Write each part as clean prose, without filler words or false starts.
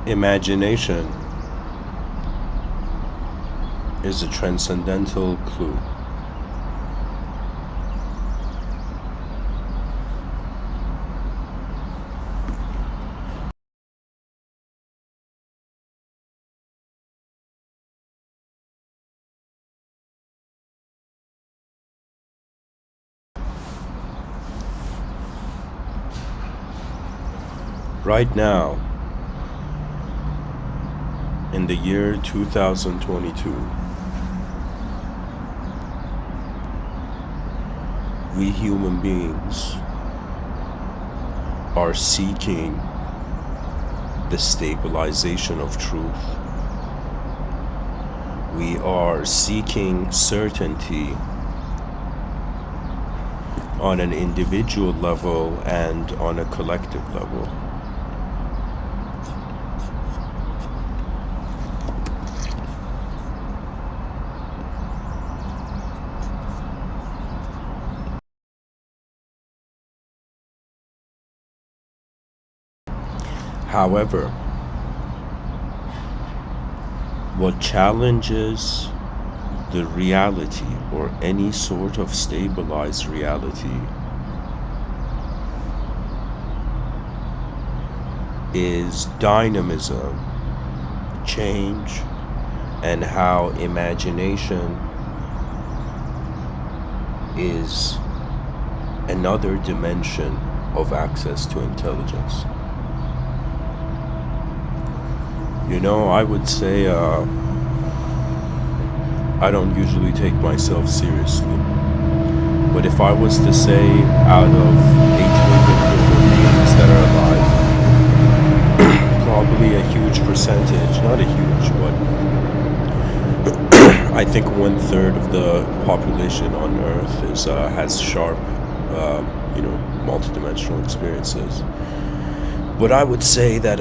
Imagination is a transcendental clue. Right now, in the year 2022, we human beings are seeking the stabilization of truth. We are seeking certainty on an individual level and on a collective level. However, what challenges the reality or any sort of stabilized reality is dynamism, change, and how imagination is another dimension of access to intelligence. You know, I would say I don't usually take myself seriously. But if I was to say out of 8 million human beings that are alive, probably a huge percentage, not a huge, but I think 1/3 of the population on Earth has sharp, multidimensional experiences. But I would say that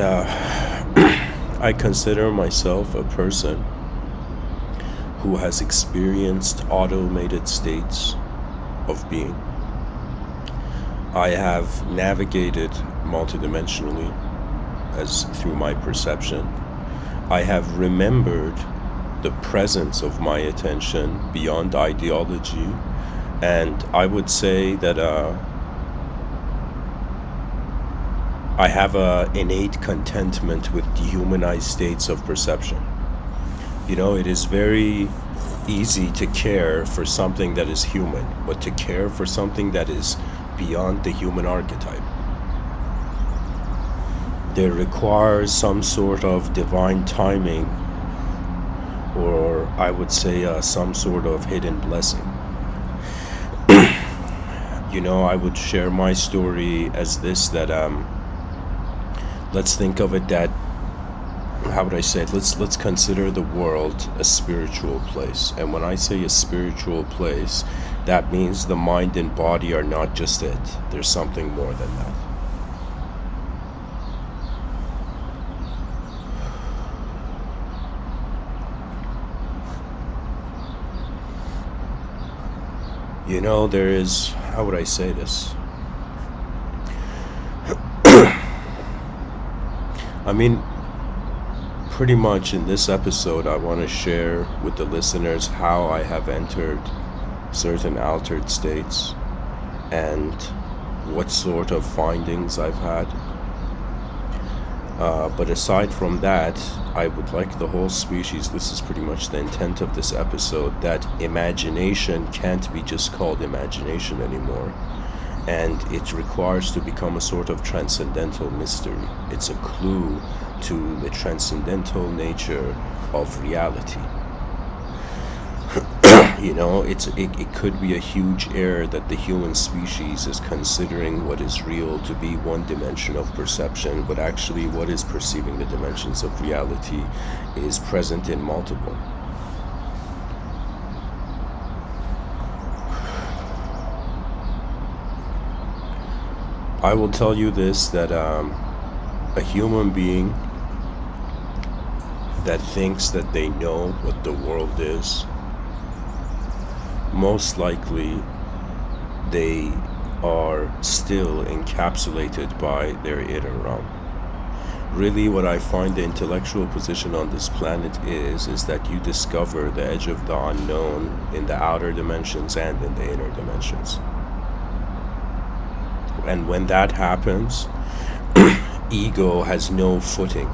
I consider myself a person who has experienced automated states of being. I have navigated multidimensionally as through my perception. I have remembered the presence of my attention beyond ideology, and I would say that I have an innate contentment with dehumanized states of perception. You know, it is very easy to care for something that is human, but to care for something that is beyond the human archetype, there requires some sort of divine timing, or I would say some sort of hidden blessing. You know, I would share my story as this, that let's think of it that, how would I say it? Let's consider the world a spiritual place. And when I say a spiritual place, that means the mind and body are not just it. There's something more than that. You know, there is, how would I say this? I mean, pretty much in this episode, I want to share with the listeners how I have entered certain altered states and what sort of findings I've had. But aside from that, I would like the whole species, this is pretty much the intent of this episode, that imagination can't be just called imagination anymore. And it requires to become a sort of transcendental mystery. It's a clue to the transcendental nature of reality. You know, it could be a huge error that the human species is considering what is real to be one dimension of perception, but actually what is perceiving the dimensions of reality is present in multiple. I will tell you this, that a human being that thinks that they know what the world is, most likely they are still encapsulated by their inner realm. Really, what I find the intellectual position on this planet is that you discover the edge of the unknown in the outer dimensions and in the inner dimensions. And when that happens, ego has no footing.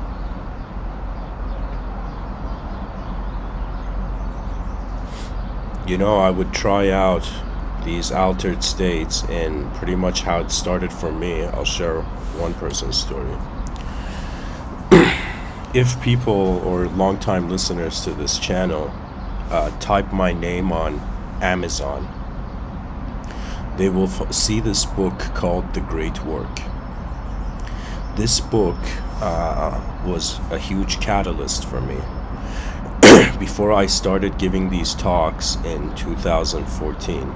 You know, I would try out these altered states, and pretty much how it started for me, I'll share one person's story. If people or long-time listeners to this channel type my name on Amazon, they will see this book called The Great Work. This book was a huge catalyst for me. Before I started giving these talks in 2014,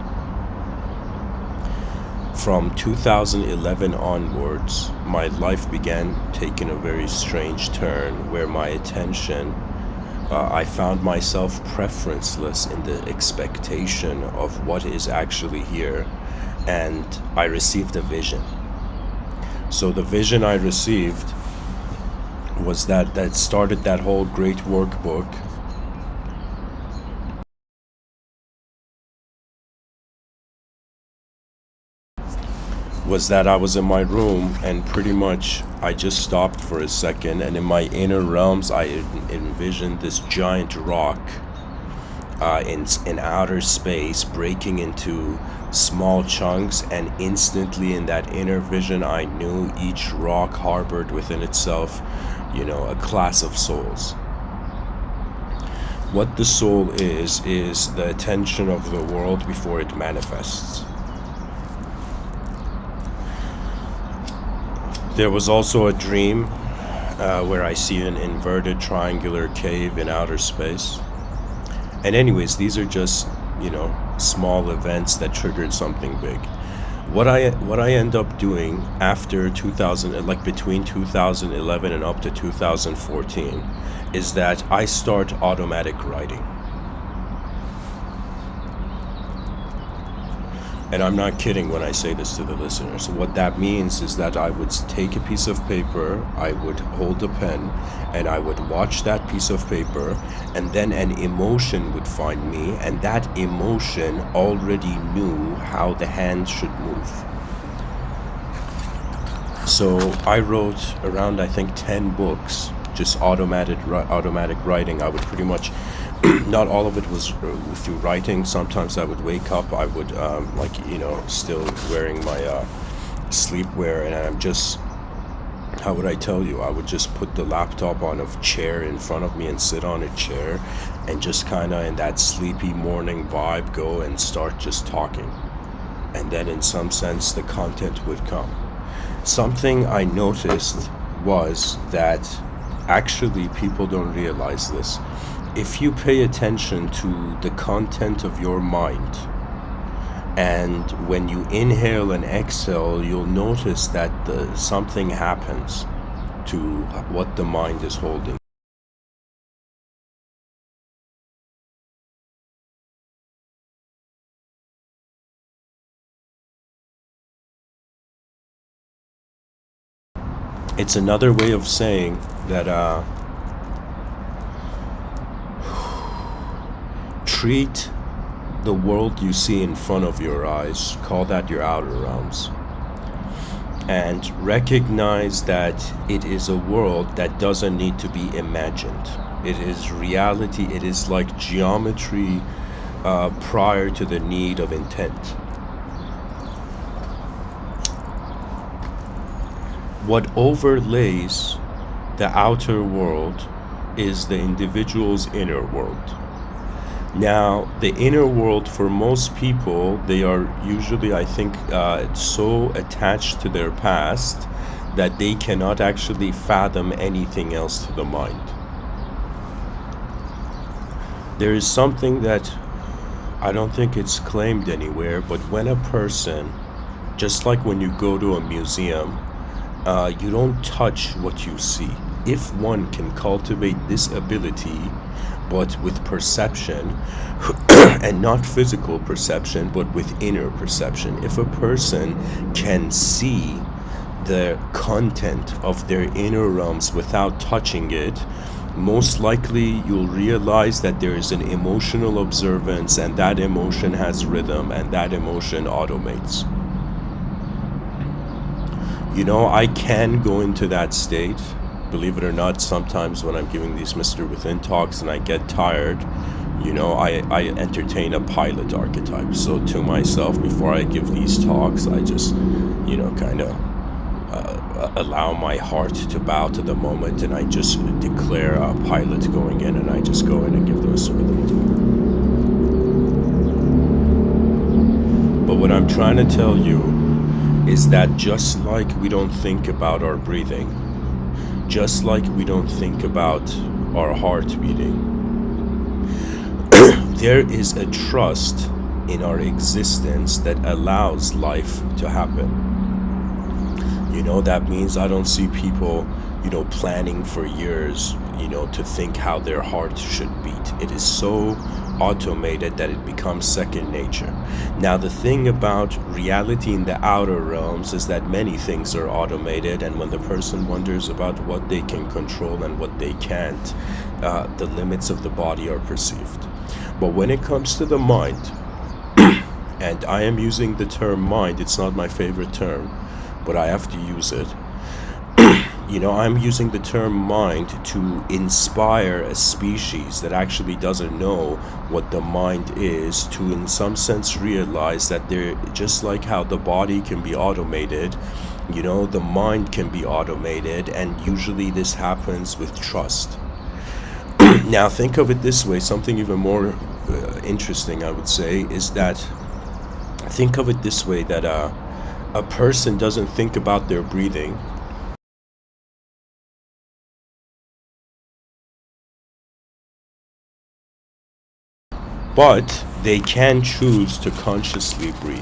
from 2011 onwards, my life began taking a very strange turn where my attention, I found myself preferenceless in the expectation of what is actually here, and I received a vision. So the vision I received was that started that whole Great Work book. Was that I was in my room, and pretty much I just stopped for a second, and in my inner realms I envisioned this giant rock in outer space breaking into small chunks, and instantly in that inner vision I knew each rock harbored within itself, you know, a class of souls. What the soul is the attention of the world before it manifests. There was also a dream where I see an inverted triangular cave in outer space. And anyways, these are just, you know, small events that triggered something big. What I end up doing after 2000, like between 2011 and up to 2014, is that I start automatic writing. And I'm not kidding when I say this to the listeners. What that means is that I would take a piece of paper, I would hold a pen, and I would watch that piece of paper, and then an emotion would find me, and that emotion already knew how the hand should move. So I wrote around, I think, 10 books, just automatic writing. I would pretty much, not all of it was through writing. Sometimes I would wake up, I would, still wearing my sleepwear, and I'm just, how would I tell you, I would just put the laptop on a chair in front of me and sit on a chair and just kind of in that sleepy morning vibe go and start just talking. And then in some sense the content would come. Something I noticed was that actually people don't realize this. If you pay attention to the content of your mind, and when you inhale and exhale, you'll notice that something happens to what the mind is holding. It's another way of saying that treat the world you see in front of your eyes, call that your outer realms, and recognize that it is a world that doesn't need to be imagined. It is reality. It is like geometry prior to the need of intent. What overlays the outer world is the individual's inner world. Now, the inner world, for most people, they are usually, I think, so attached to their past that they cannot actually fathom anything else to the mind. There is something that I don't think it's claimed anywhere, but when a person, just like when you go to a museum, you don't touch what you see. If one can cultivate this ability, but with perception, and not physical perception, but with inner perception, if a person can see the content of their inner realms without touching it, most likely you'll realize that there is an emotional observance, and that emotion has rhythm, and that emotion automates. You know, I can go into that state. Believe it or not, sometimes when I'm giving these Mr.Within talks and I get tired, you know, I entertain a pilot archetype. So to myself, before I give these talks, I just, you know, kind of allow my heart to bow to the moment, and I just declare a pilot going in, and I just go in and give the Mr.Within talk. But what I'm trying to tell you is that just like we don't think about our breathing, just like we don't think about our heart beating, there is a trust in our existence that allows life to happen. You know, that means I don't see people, you know, planning for years, you know, to think how their heart should beat. It is so automated that it becomes second nature. Now, the thing about reality in the outer realms is that many things are automated, and when the person wonders about what they can control and what they can't, the limits of the body are perceived. But when it comes to the mind, and I am using the term mind, it's not my favorite term, but I have to use it. You know, I'm using the term mind to inspire a species that actually doesn't know what the mind is, to in some sense realize that they're just like how the body can be automated, you know, the mind can be automated, and usually this happens with trust. Now think of it this way, something even more interesting I would say is that, think of it this way, that a person doesn't think about their breathing, but they can choose to consciously breathe.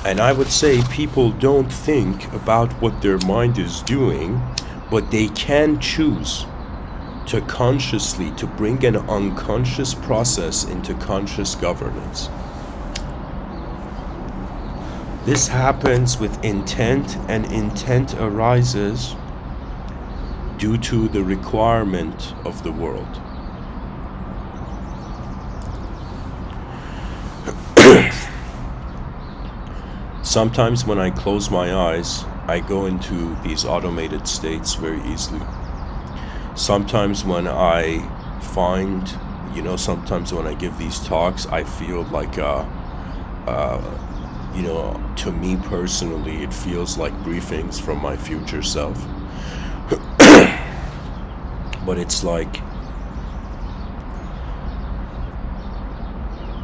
And I would say people don't think about what their mind is doing, but they can choose to consciously, to bring an unconscious process into conscious governance. This happens with intent, and intent arises due to the requirement of the world. Sometimes when I close my eyes, I go into these automated states very easily. Sometimes when I find, you know, sometimes when I give these talks, I feel like, you know, to me personally, it feels like briefings from my future self. But it's like,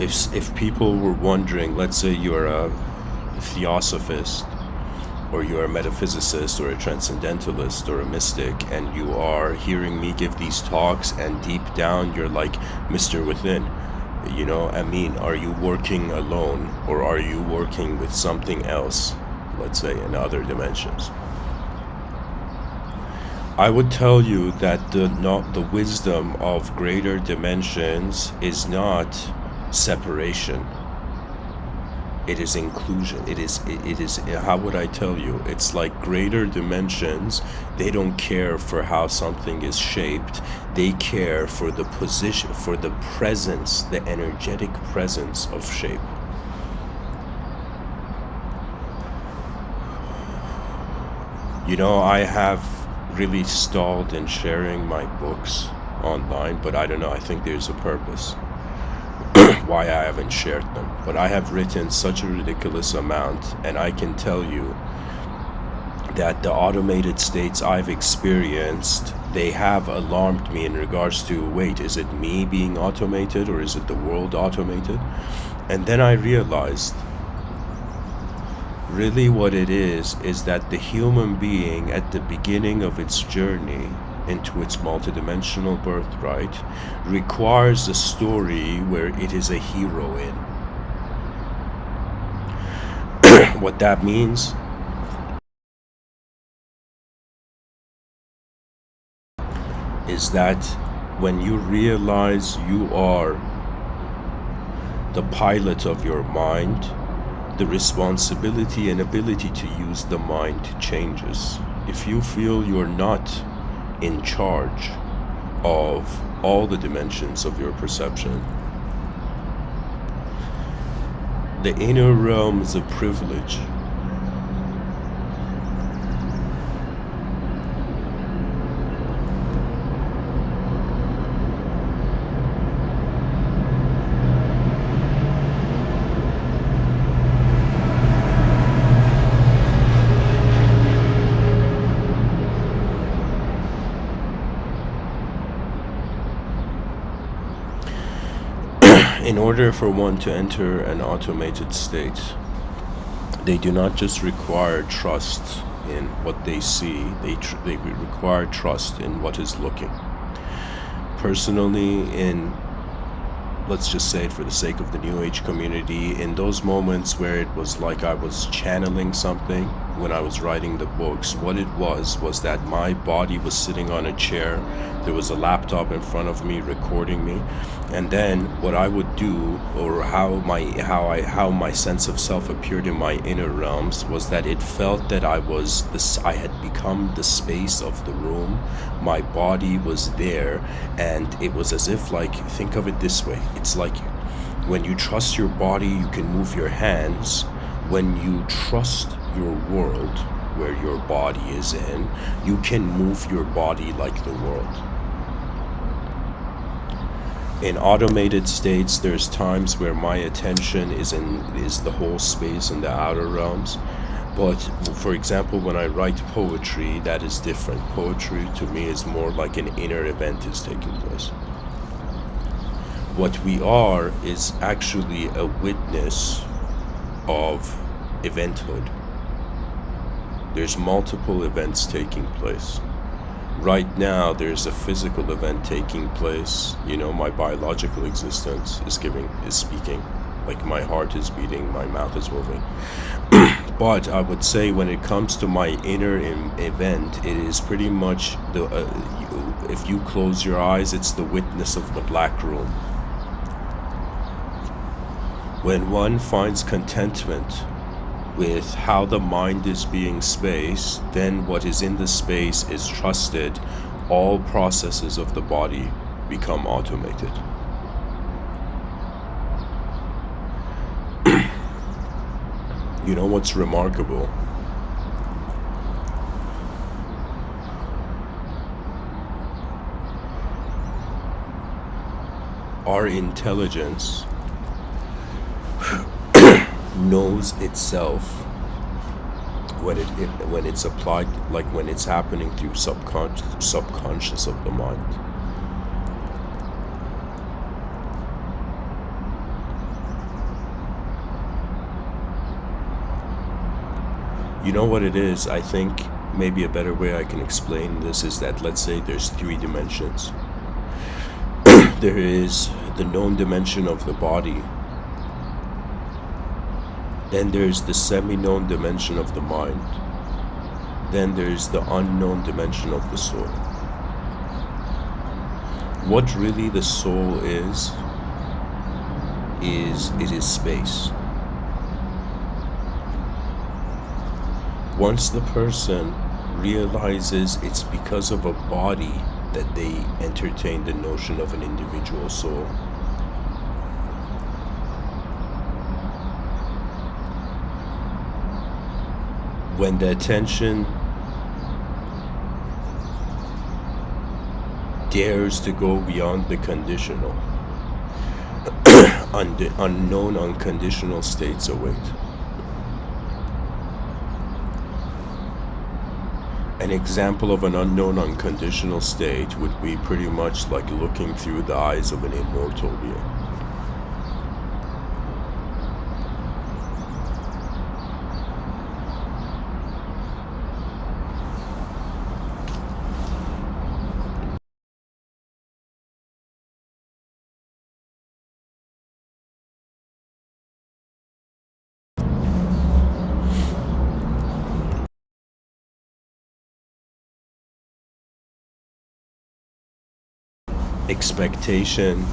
if people were wondering, let's say you're a theosophist, or you're a metaphysicist, or a transcendentalist, or a mystic, and you are hearing me give these talks, and deep down you're like, Mr. Within, you know, I mean, are you working alone, or are you working with something else, let's say in other dimensions? I would tell you that the wisdom of greater dimensions is not separation. It is inclusion. It is, how would I tell you? It's like greater dimensions, they don't care for how something is shaped. They care for the position, for the presence, the energetic presence of shape. You know, I have really stalled in sharing my books online, but I don't know, I think there's a purpose why I haven't shared them. But I have written such a ridiculous amount, and I can tell you that the automated states I've experienced, they have alarmed me in regards to, wait, is it me being automated, or is it the world automated? And then I realized really what it is that the human being at the beginning of its journey into its multidimensional birthright requires a story where it is a hero in. What that means is that when you realize you are the pilot of your mind, the responsibility and ability to use the mind changes. If you feel you're not in charge of all the dimensions of your perception, the inner realm is a privilege. In order for one to enter an automated state, they do not just require trust in what they see, they require trust in what is looking. Personally, let's just say it for the sake of the New Age community, in those moments where it was like I was channeling something when I was writing the books, what it was that my body was sitting on a chair, there was a laptop in front of me recording me, and then what I would do, or how my sense of self appeared in my inner realms, was that it felt that I had become the space of the room. My body was there, and it was as if, like, think of it this way, it's like when you trust your body, you can move your hands. When you trust your world, where your body is in, you can move your body like the world. In automated states, there's times where my attention is the whole space in the outer realms. But for example, when I write poetry, that is different. Poetry to me is more like an inner event is taking place. What we are is actually a witness of eventhood. There's multiple events taking place. Right now, there's a physical event taking place. You know, my biological existence is speaking. Like, my heart is beating, my mouth is moving. But I would say when it comes to my inner event, it is pretty much if you close your eyes, it's the witness of the black room. When one finds contentment with how the mind is being spaced, then what is in the space is trusted. All processes of the body become automated. You know what's remarkable? Our intelligence knows itself when it's applied, like when it's happening through subconscious of the mind. You know what it is? I think maybe a better way I can explain this is that, let's say there's 3 dimensions. There is the known dimension of the body. Then there's the semi-known dimension of the mind. Then there's the unknown dimension of the soul. What really the soul is it is space. Once the person realizes it's because of a body that they entertain the notion of an individual soul, when the attention dares to go beyond the conditional, unknown unconditional states await. An example of an unknown unconditional state would be pretty much like looking through the eyes of an immortal being. Expectation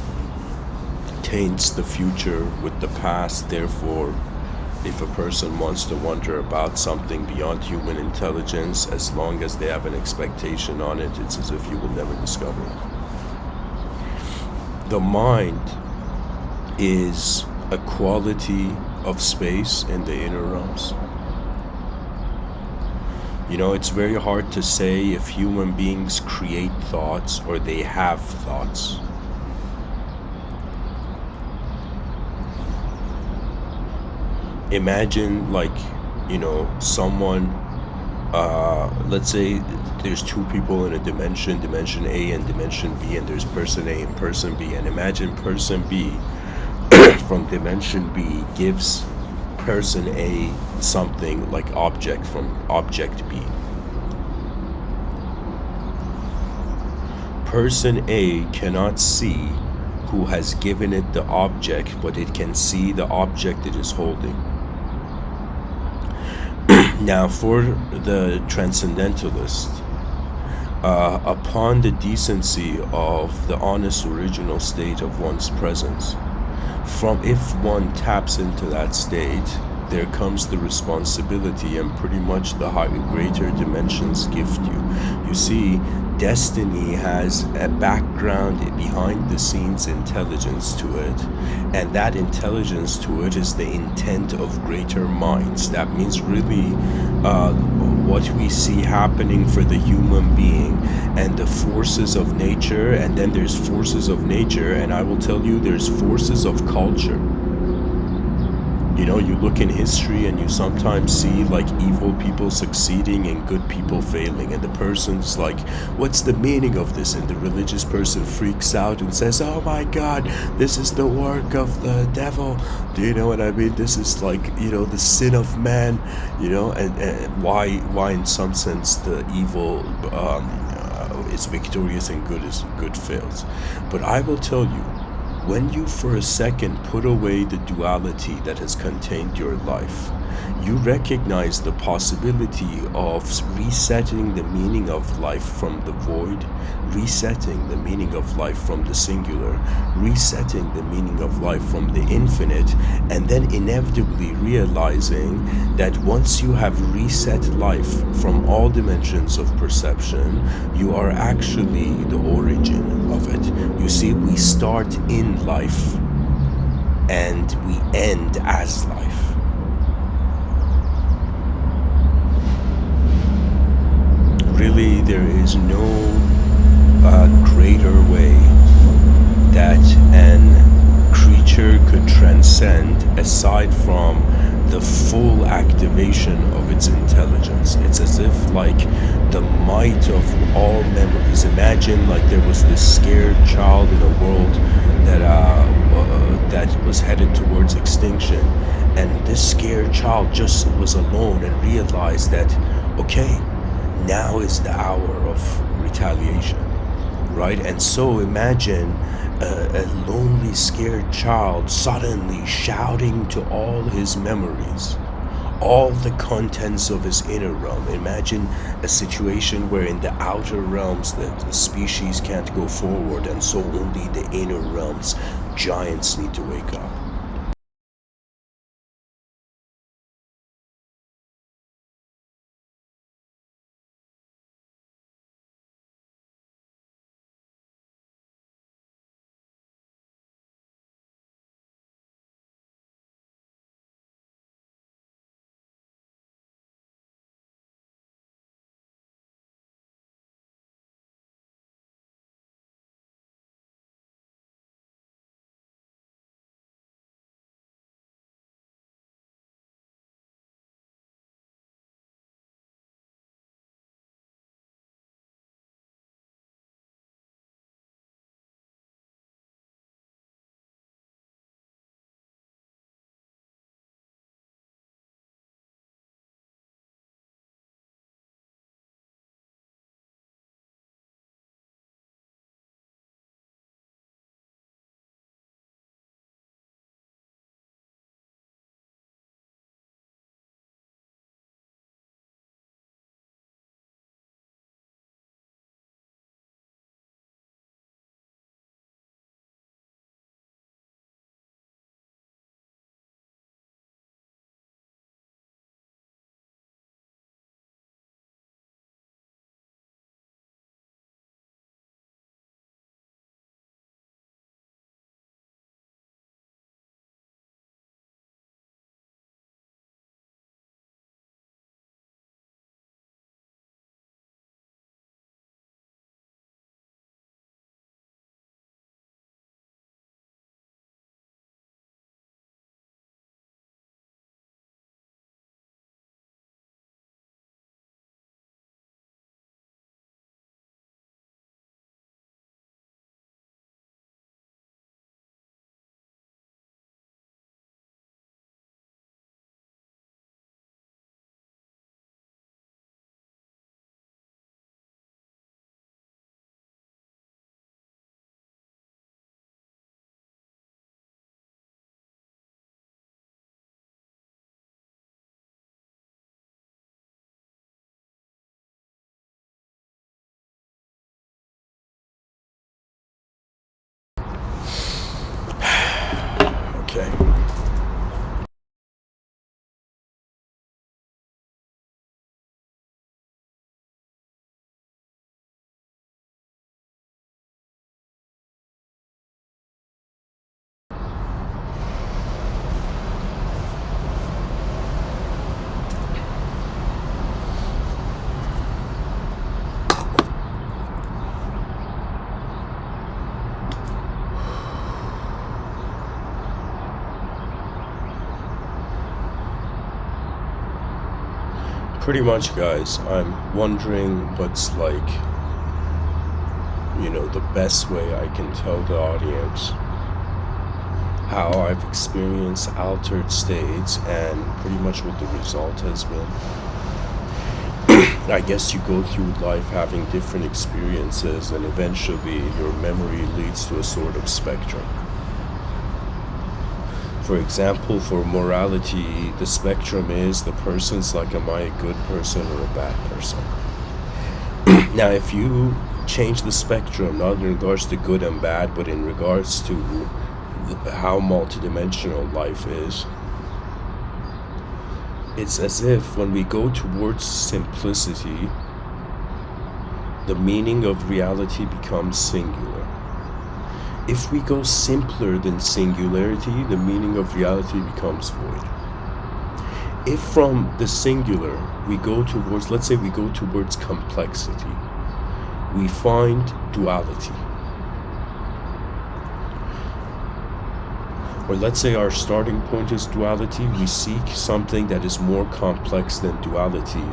taints the future with the past, therefore if a person wants to wonder about something beyond human intelligence, as long as they have an expectation on it, it's as if you will never discover it. The mind is a quality of space in the inner realms. You know, it's very hard to say if human beings create thoughts or they have thoughts. Imagine, like, someone, let's say there's two people in a dimension A and dimension B, and there's person A and person B, and imagine person B from dimension B gives person A something like object from object B. Person A cannot see who has given it the object, but it can see the object it is holding. Now, for the transcendentalist, upon the decency of the honest original state of one's presence, if one taps into that state, there comes the responsibility and pretty much the greater dimensions gift you. You see, destiny has a background behind the scenes intelligence to it, and that intelligence to it is the intent of greater minds. That means really what we see happening for the human being and the forces of nature, and then there's forces of nature, and I will tell you there's forces of culture. You know, you look in history and you sometimes see like evil people succeeding and good people failing, and the person's like, what's the meaning of this? And the religious person freaks out and says, oh my god, this is the work of the devil. Do you know what I mean? This is like, the sin of man, and why in some sense the evil is victorious and good fails. But I will tell you, when you for a second put away the duality that has contained your life, you recognize the possibility of resetting the meaning of life from the void, resetting the meaning of life from the singular, resetting the meaning of life from the infinite, and then inevitably realizing that once you have reset life from all dimensions of perception, you are actually the origin of it. You see, we start in life and we end as life. Really, there is no greater way that an creature could transcend aside from the full activation of its intelligence. It's as if like the might of all memories. Imagine like there was this scared child in a world that was headed towards extinction, and this scared child just was alone and realized that, okay, now is the hour of retaliation, right? And so imagine a lonely, scared child suddenly shouting to all his memories, all the contents of his inner realm. Imagine a situation where in the outer realms the species can't go forward, and so only the inner realms, giants need to wake up. pretty much, guys, I'm wondering what's like, the best way I can tell the audience how I've experienced altered states and pretty much what the result has been. I guess you go through life having different experiences, and eventually your memory leads to a sort of spectrum. For example, for morality, the spectrum is the person's like, am I a good person or a bad person? Now, if you change the spectrum, not in regards to good and bad, but in regards to how multidimensional life is, it's as if when we go towards simplicity, the meaning of reality becomes singular. If we go simpler than singularity, the meaning of reality becomes void. If from the singular we go towards, let's say we go towards complexity, we find duality. Or let's say our starting point is duality, we seek something that is more complex than duality,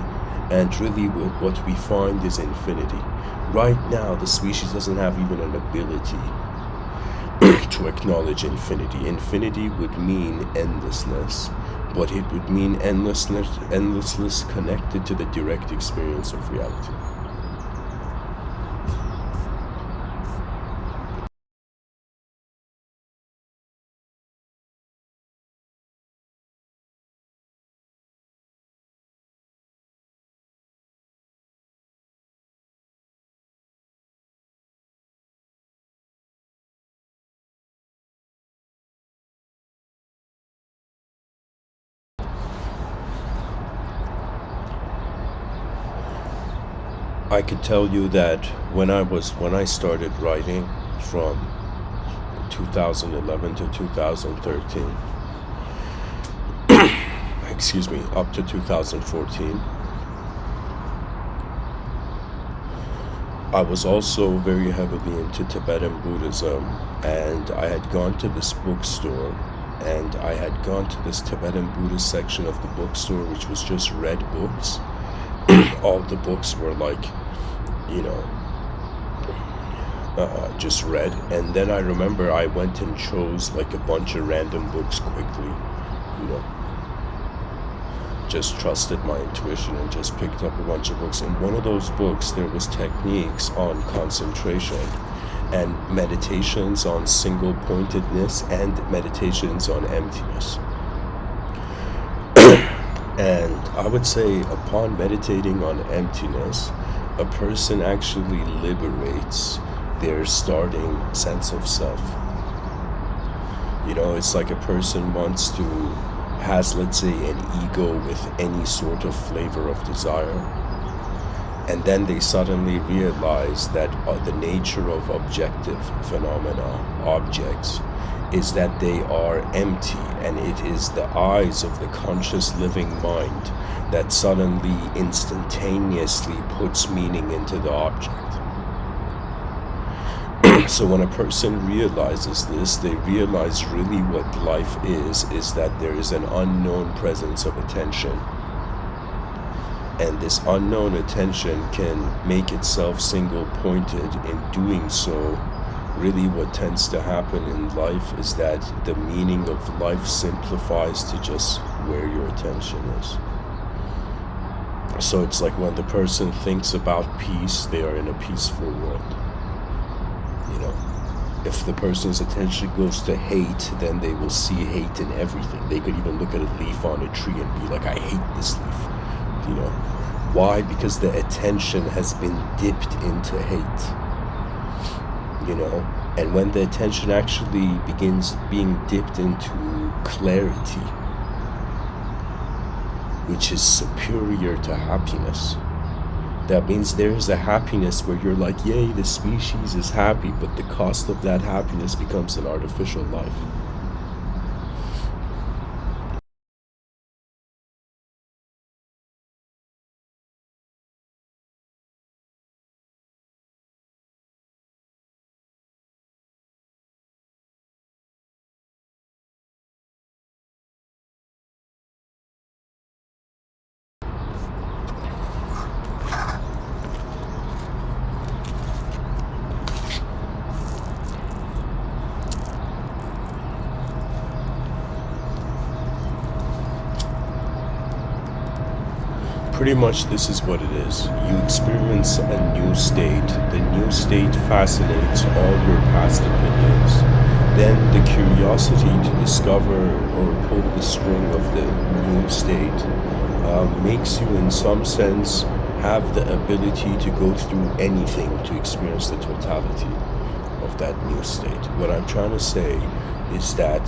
and really what we find is infinity. Right now, the species doesn't have even an ability to acknowledge infinity. Infinity would mean endlessness, but it would mean endlessness connected to the direct experience of reality. I could tell you that when I started writing from 2011 to 2013, excuse me, up to 2014, I was also very heavily into Tibetan Buddhism, and I had gone to this bookstore, and I had gone to this Tibetan Buddhist section of the bookstore, which was just read books. All the books were like, just read. And then I remember I went and chose like a bunch of random books quickly, just trusted my intuition and just picked up a bunch of books. In one of those books, there was techniques on concentration and meditations on single pointedness and meditations on emptiness. And I would say upon meditating on emptiness, a person actually liberates their starting sense of self. It's like a person has, let's say, an ego with any sort of flavor of desire. And then they suddenly realize that the nature of objective phenomena, objects, is that they are empty, and it is the eyes of the conscious living mind that suddenly instantaneously puts meaning into the object. So when a person realizes this, they realize really what life is that there is an unknown presence of attention. And this unknown attention can make itself single-pointed. In doing so, really what tends to happen in life is that the meaning of life simplifies to just where your attention is. So it's like when the person thinks about peace, they are in a peaceful world. If the person's attention goes to hate, then they will see hate in everything. They could even look at a leaf on a tree and be like, I hate this leaf. Why? Because the attention has been dipped into hate. And when the attention actually begins being dipped into clarity, which is superior to happiness, that means there is a happiness where you're like, yay, the species is happy, but the cost of that happiness becomes an artificial life. Pretty much this is what it is. You experience a new state. The new state fascinates all your past opinions. Then the curiosity to discover or pull the string of the new state makes you in some sense have the ability to go through anything to experience the totality of that new state. What I'm trying to say is that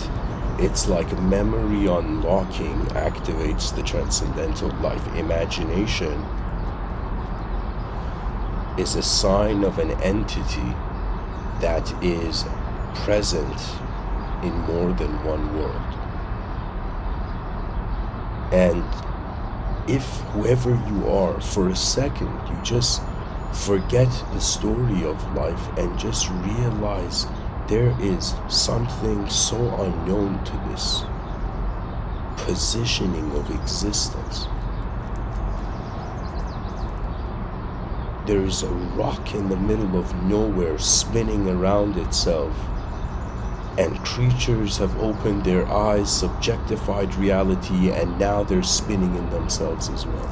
it's like memory unlocking activates the transcendental life. Imagination is a sign of an entity that is present in more than one world. And if whoever you are, for a second, you just forget the story of life and just realize there is something so unknown to this positioning of existence. There is a rock in the middle of nowhere spinning around itself, and creatures have opened their eyes, subjectified reality, and now they're spinning in themselves as well.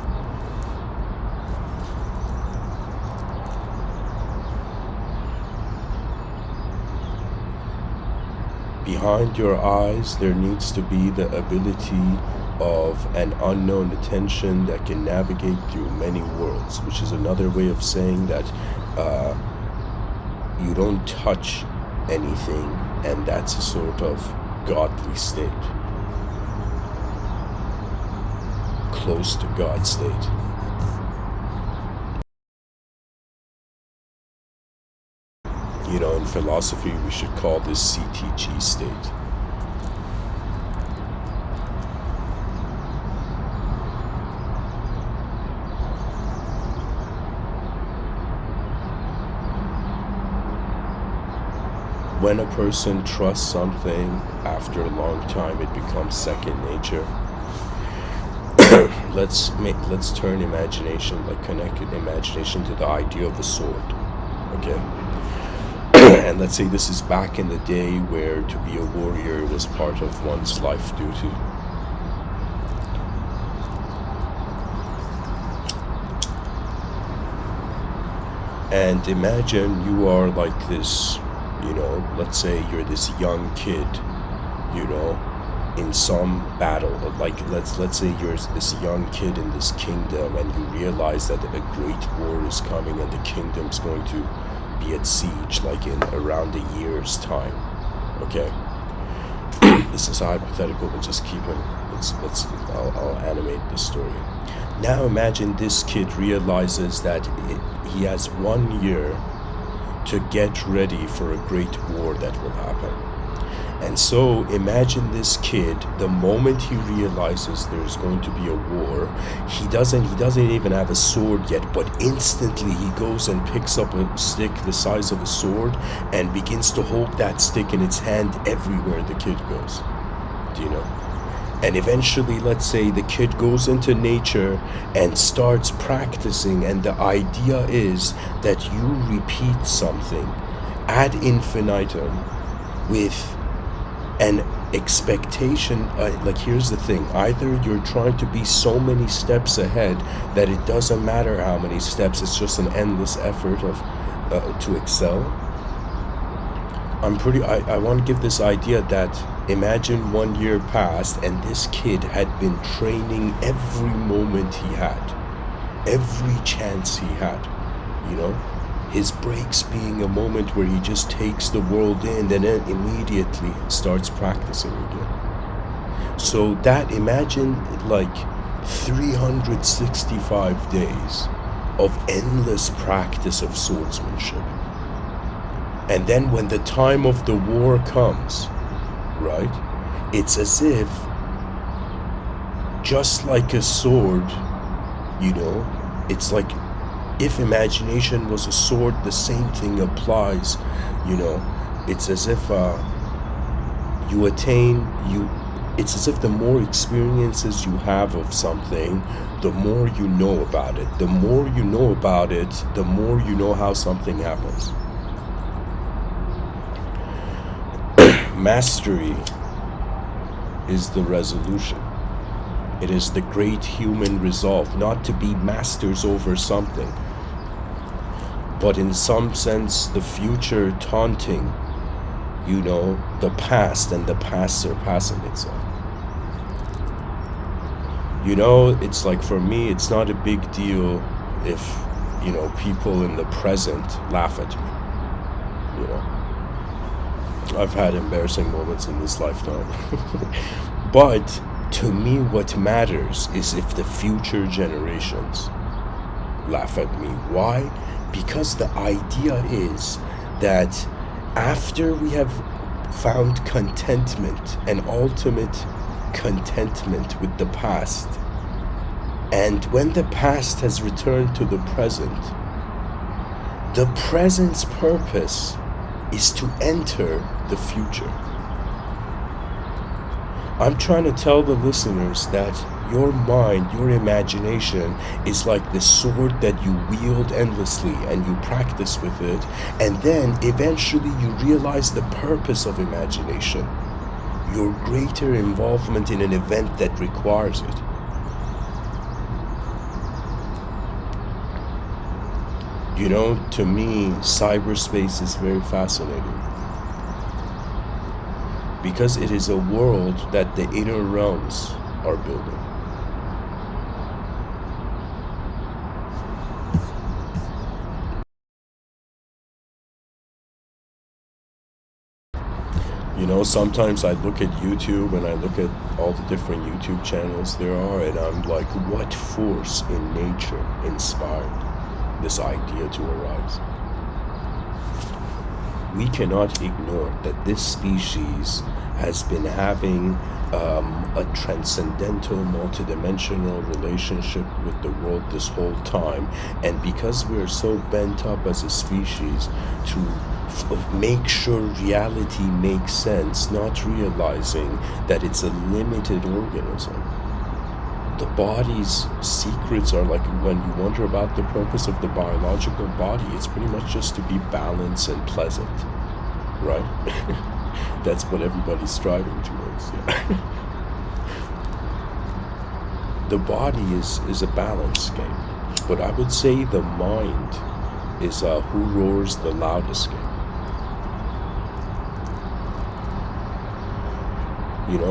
Behind your eyes, there needs to be the ability of an unknown attention that can navigate through many worlds, which is another way of saying that you don't touch anything, and that's a sort of godly state, close to God state. You know, in philosophy, we should call this CTG state. When a person trusts something, after a long time, it becomes second nature. Let's turn imagination, like connect imagination to the idea of the sword, okay? And let's say this is back in the day where to be a warrior was part of one's life duty. And imagine you are like this, you know, let's say you're this young kid, you know, in some battle. Like let's say you're this young kid in this kingdom, and you realize that a great war is coming and the kingdom's going to be at siege like in around a year's time. Okay. This is hypothetical, but just keep it. I'll animate the story. Now imagine this kid realizes that he has 1 year to get ready for a great war that will happen. And so imagine this kid, the moment he realizes there's going to be a war, he doesn't even have a sword yet, but instantly he goes and picks up a stick the size of a sword and begins to hold that stick in its hand everywhere the kid goes. Do you know? And eventually, let's say the kid goes into nature and starts practicing, and the idea is that you repeat something ad infinitum with an expectation. Like, here's the thing: either you're trying to be so many steps ahead that it doesn't matter how many steps, it's just an endless effort of to excel. I want to give this idea that imagine 1 year passed and this kid had been training every moment he had, every chance he had, you know, his breaks being a moment where he just takes the world in and then immediately starts practicing again. So that, imagine like 365 days of endless practice of swordsmanship. And then when the time of the war comes, right, it's as if, just like a sword, you know, it's like if imagination was a sword, the same thing applies, you know. It's as if it's as if the more experiences you have of something, the more you know about it. The more you know about it, the more you know how something happens. Mastery is the resolution. It is the great human resolve not to be masters over something, but in some sense the future taunting, the past, and the past surpassing itself. It's like, for me, it's not a big deal if, people in the present laugh at me. I've had embarrassing moments in this lifetime. But to me, what matters is if the future generations laugh at me. Why? Because the idea is that after we have found contentment, an ultimate contentment with the past, and when the past has returned to the present's purpose is to enter the future. I'm trying to tell the listeners that your mind, your imagination is like the sword that you wield endlessly and you practice with it, and then eventually you realize the purpose of imagination, your greater involvement in an event that requires it. To me, cyberspace is very fascinating because it is a world that the inner realms are building. Sometimes I look at YouTube and I look at all the different YouTube channels there are, and I'm like, what force in nature inspired this idea to arise? We cannot ignore that this species has been having a transcendental, multidimensional relationship with the world this whole time, and because we're so bent up as a species to make sure reality makes sense, not realizing that it's a limited organism. The body's secrets are like, when you wonder about the purpose of the biological body, it's pretty much just to be balanced and pleasant, right? That's what everybody's striving towards. Yeah. The body is a balance game, but I would say the mind is who roars the loudest game.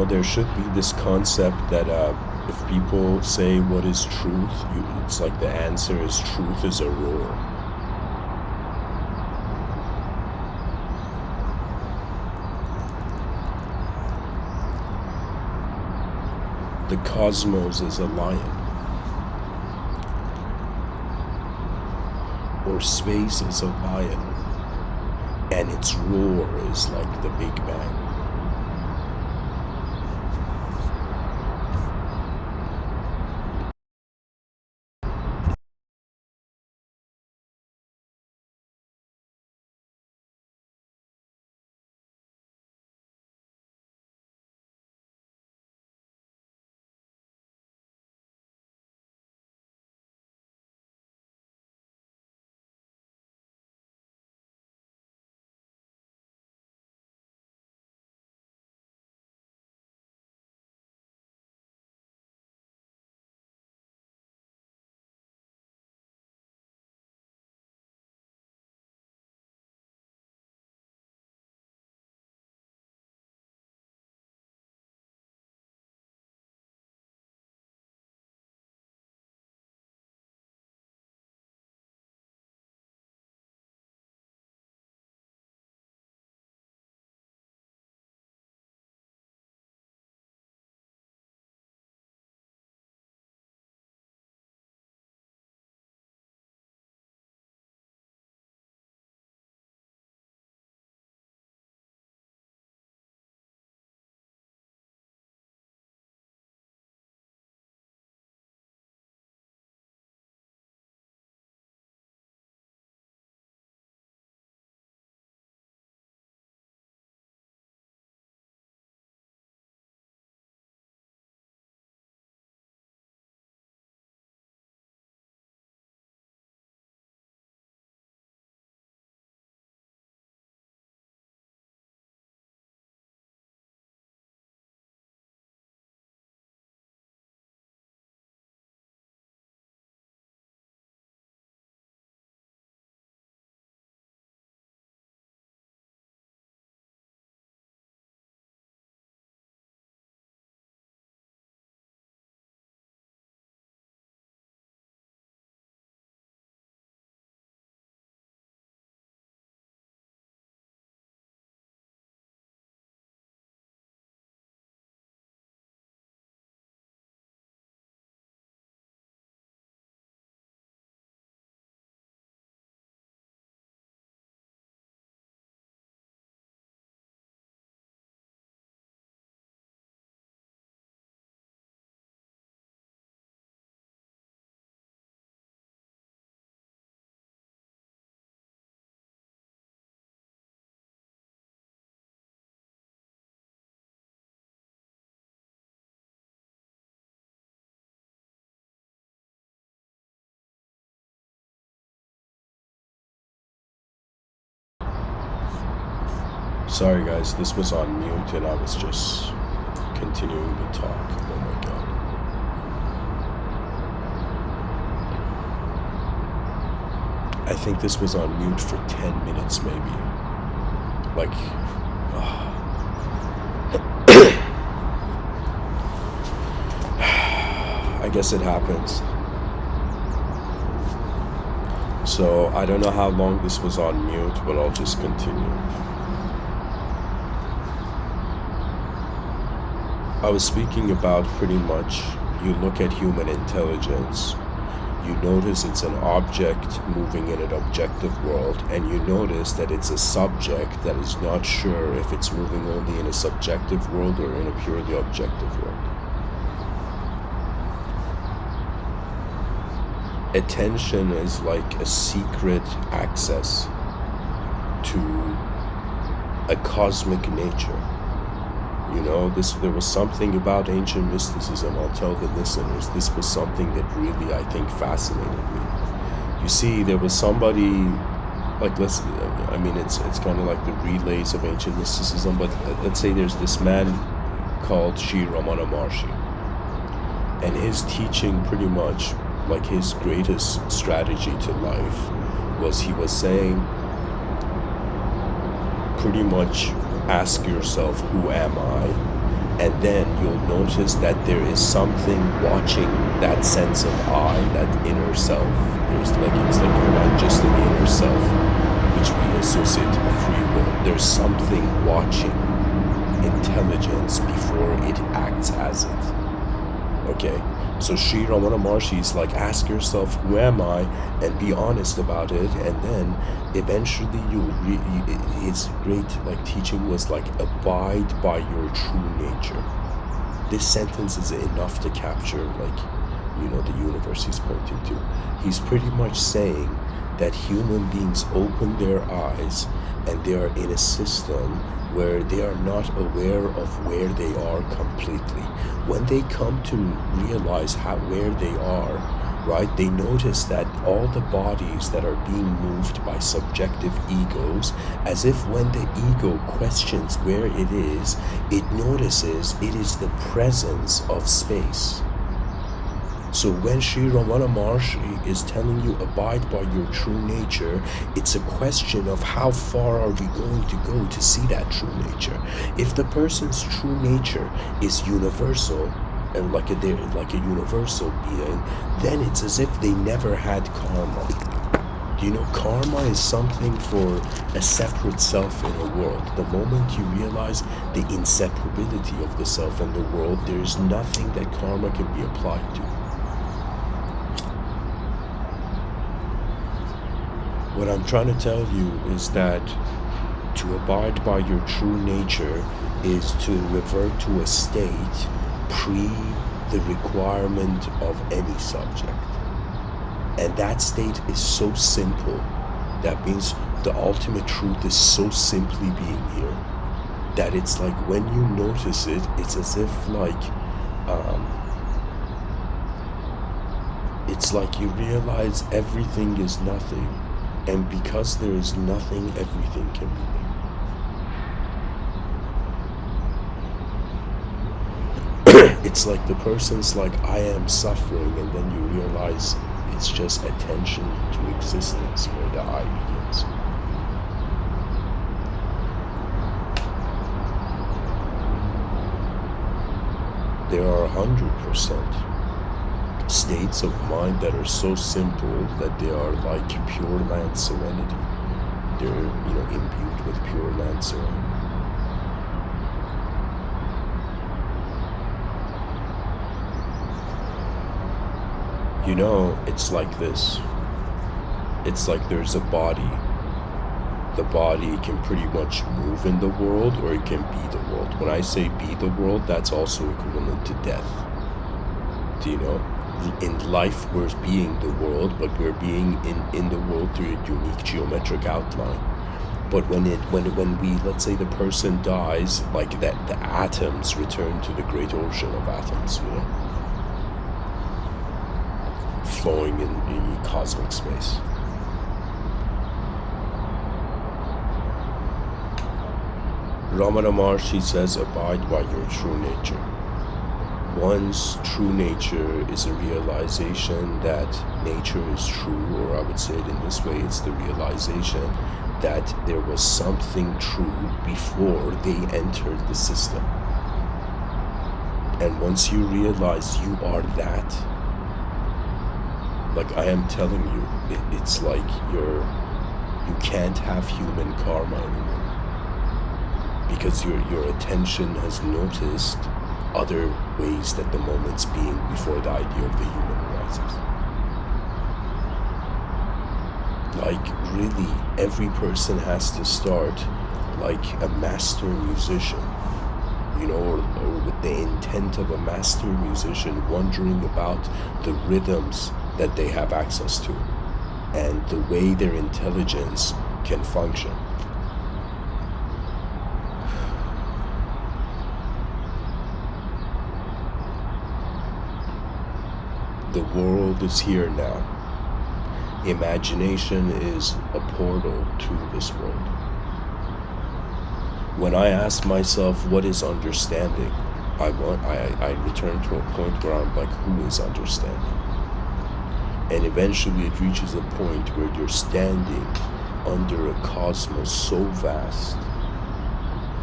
There should be this concept that if people say what is truth, it's like the answer is truth is a roar. The cosmos is a lion, or space is a lion, and its roar is like the Big Bang. Sorry guys, this was on mute and I was just continuing to talk. Oh my god. I think this was on mute for 10 minutes maybe. Like, I guess it happens. So I don't know how long this was on mute, but I'll just continue. I was speaking about pretty much, you look at human intelligence, you notice it's an object moving in an objective world, and you notice that it's a subject that is not sure if it's moving only in a subjective world or in a purely objective world. Attention is like a secret access to a cosmic nature. You know, there was something about ancient mysticism, I'll tell the listeners, this was something that really, I think, fascinated me. You see, there was somebody, like, it's kind of like the relays of ancient mysticism, but let's say there's this man called Sri Ramana Maharshi, and his teaching pretty much, like his greatest strategy to life, was he was saying, pretty much, ask yourself, who am I? And then you'll notice that there is something watching that sense of I, that inner self. It's like you're not just an inner self, which we associate to the free will. There's something watching intelligence before it acts as it. Okay? So Sri Ramana Maharshi is like, ask yourself, who am I? And be honest about it. And then eventually his great teaching was like, abide by your true nature. This sentence is enough to capture the universe he's pointing to. He's pretty much saying that human beings open their eyes and they are in a system where they are not aware of where they are completely. When they come to realize where they are, right, they notice that all the bodies that are being moved by subjective egos, as if when the ego questions where it is, it notices it is the presence of space. So when Sri Ramana Maharshi is telling you abide by your true nature, it's a question of how far are we going to go to see that true nature. If the person's true nature is universal, and like a universal being, then it's as if they never had karma. You know, karma is something for a separate self in a world. The moment you realize the inseparability of the self and the world, there's nothing that karma can be applied to. What I'm trying to tell you is that to abide by your true nature is to revert to a state pre the requirement of any subject. And that state is so simple. That means the ultimate truth is so simply being here that it's like when you notice it, it's as if it's like you realize everything is nothing. And because there is nothing, everything can be there. It's like the person's like, I am suffering, and then you realize it's just attention to existence where the I begins. There are 100% states of mind that are so simple that they are like pure land serenity. They're, imbued with pure land serenity. It's like this. It's like there's a body. The body can pretty much move in the world, or it can be the world. When I say be the world, that's also equivalent to death. Do you know? In life, we're being the world, but we're being in the world through a unique geometric outline. But when we, let's say the person dies, like that, the atoms return to the great ocean of atoms, flowing in cosmic space. Ramana Maharshi says, abide by your true nature. One's true nature is a realization that nature is true, or I would say it in this way, it's the realization that there was something true before they entered the system. And once you realize you are that, like I am telling you, it's like you can't have human karma anymore. Because your attention has noticed other ways that the moment's being before the idea of the human arises. Like really, every person has to start like a master musician, you know, or with the intent of a master musician, wondering about the rhythms that they have access to and the way their intelligence can function. The world is here now. Imagination is a portal to this world. When I ask myself, what is understanding? I return to a point where I'm like, who is understanding? And eventually it reaches a point where you're standing under a cosmos so vast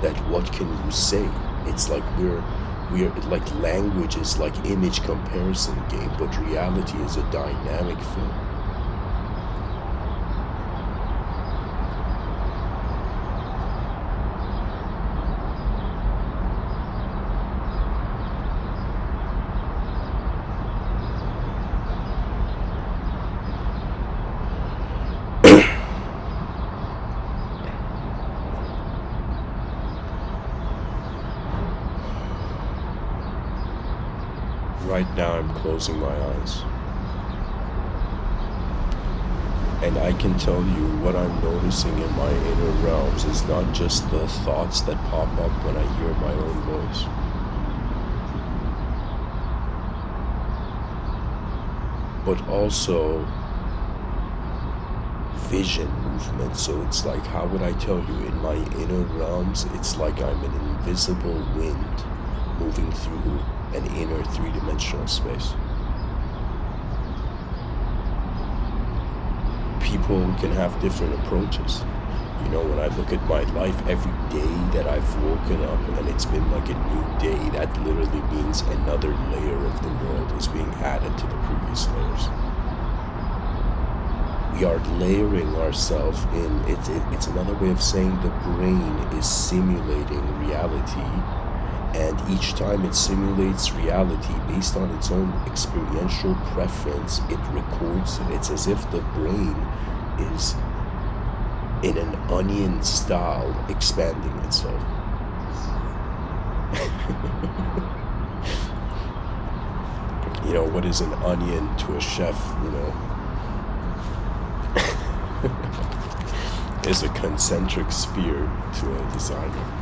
that what can you say? It's like we're like, language is like image comparison game, but reality is a dynamic film. Right now I'm closing my eyes. And I can tell you what I'm noticing in my inner realms is not just the thoughts that pop up when I hear my own voice. But also vision movement. So it's like, how would I tell you, in my inner realms, it's like I'm an invisible wind moving through an inner three-dimensional space. People can have different approaches. You know, when I look at my life, every day that I've woken up and it's been like a new day, that literally means another layer of the world is being added to the previous layers. We are layering ourselves in. It's another way of saying the brain is simulating reality. And each time it simulates reality based on its own experiential preference, it records it. It's as if the brain is in an onion style expanding itself. You know, what is an onion to a chef, you know? Is a concentric sphere to a designer.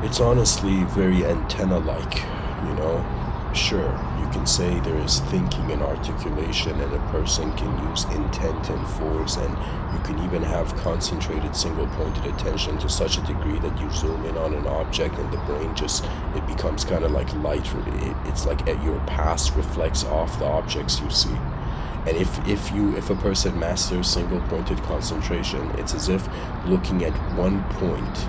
It's honestly very antenna-like, you know. Sure, you can say there is thinking and articulation, and a person can use intent and force, and you can even have concentrated single-pointed attention to such a degree that you zoom in on an object and the brain just, it becomes kind of like light. It's like your past reflects off the objects you see. And if a person masters single-pointed concentration, it's as if looking at one point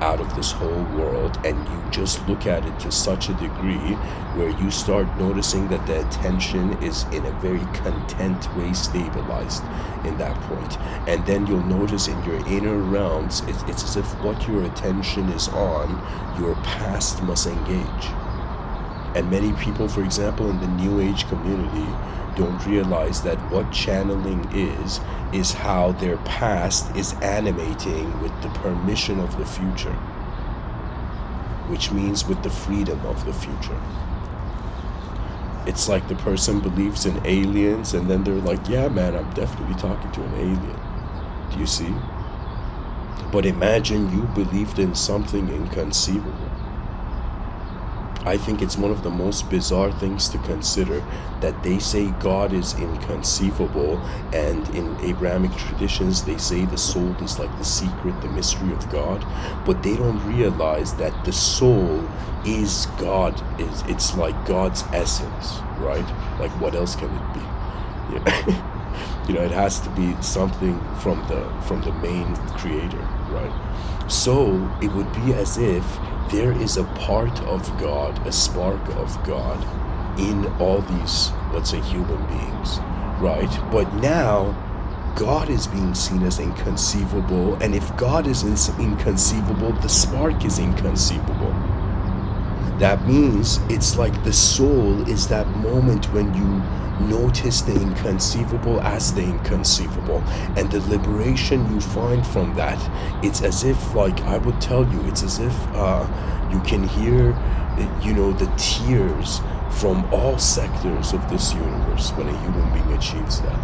out of this whole world, and you just look at it to such a degree where you start noticing that the attention is in a very content way stabilized in that point. And then you'll notice in your inner realms, it's as if what your attention is on, your past must engage. And many people, for example, in the New Age community, don't realize that what channeling is how their past is animating with the permission of the future, which means with the freedom of the future. It's like the person believes in aliens, and then they're like, yeah, man, I'm definitely talking to an alien. Do you see? But imagine you believed in something inconceivable. I think it's one of the most bizarre things to consider that they say God is inconceivable, and in Abrahamic traditions they say the soul is like the secret, the mystery of God, but they don't realize that the soul is God. It's like God's essence, right? Like what else can it be? You know, it has to be something from the main creator, right? So it would be as if there is a part of God, a spark of God in all these, let's say, human beings, right? But now God is being seen as inconceivable, and if God is inconceivable, the spark is inconceivable. That means it's like the soul is that moment when you notice the inconceivable as the inconceivable, and the liberation you find from that, it's as if, like I would tell you, it's as if you can hear, you know, the tears from all sectors of this universe when a human being achieves that.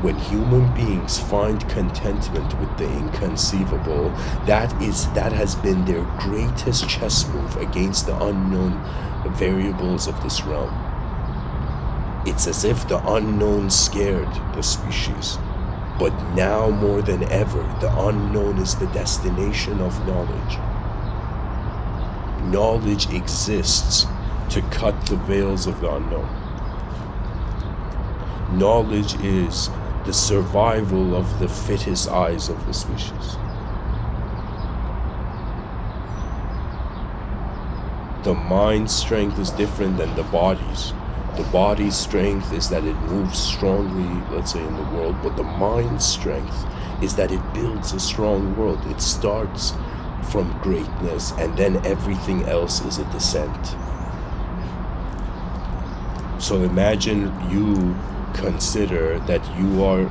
When human beings find contentment with the inconceivable, that has been their greatest chess move against the unknown variables of this realm. It's as if the unknown scared the species. But now more than ever, the unknown is the destination of knowledge. Knowledge exists to cut the veils of the unknown. Knowledge is the survival of the fittest eyes of the species. The mind's strength is different than the body's. The body's strength is that it moves strongly, let's say, in the world, but the mind's strength is that it builds a strong world. It starts from greatness, and then everything else is a descent. So imagine you consider that you are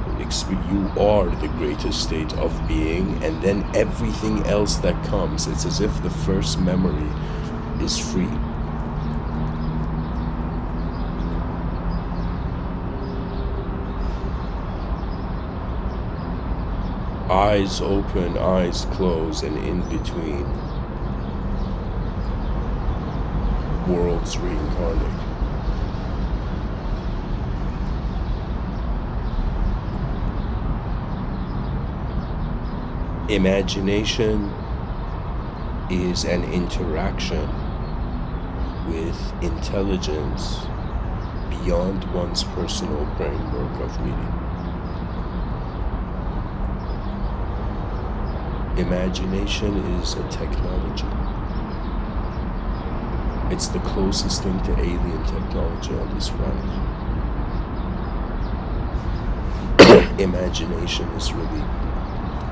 the greatest state of being, and then everything else that comes, it's as if the first memory is free. Eyes open, eyes close, and in between, worlds reincarnate. Imagination is an interaction with intelligence beyond one's personal framework of meaning. Imagination is a technology. It's the closest thing to alien technology on this planet. Imagination is really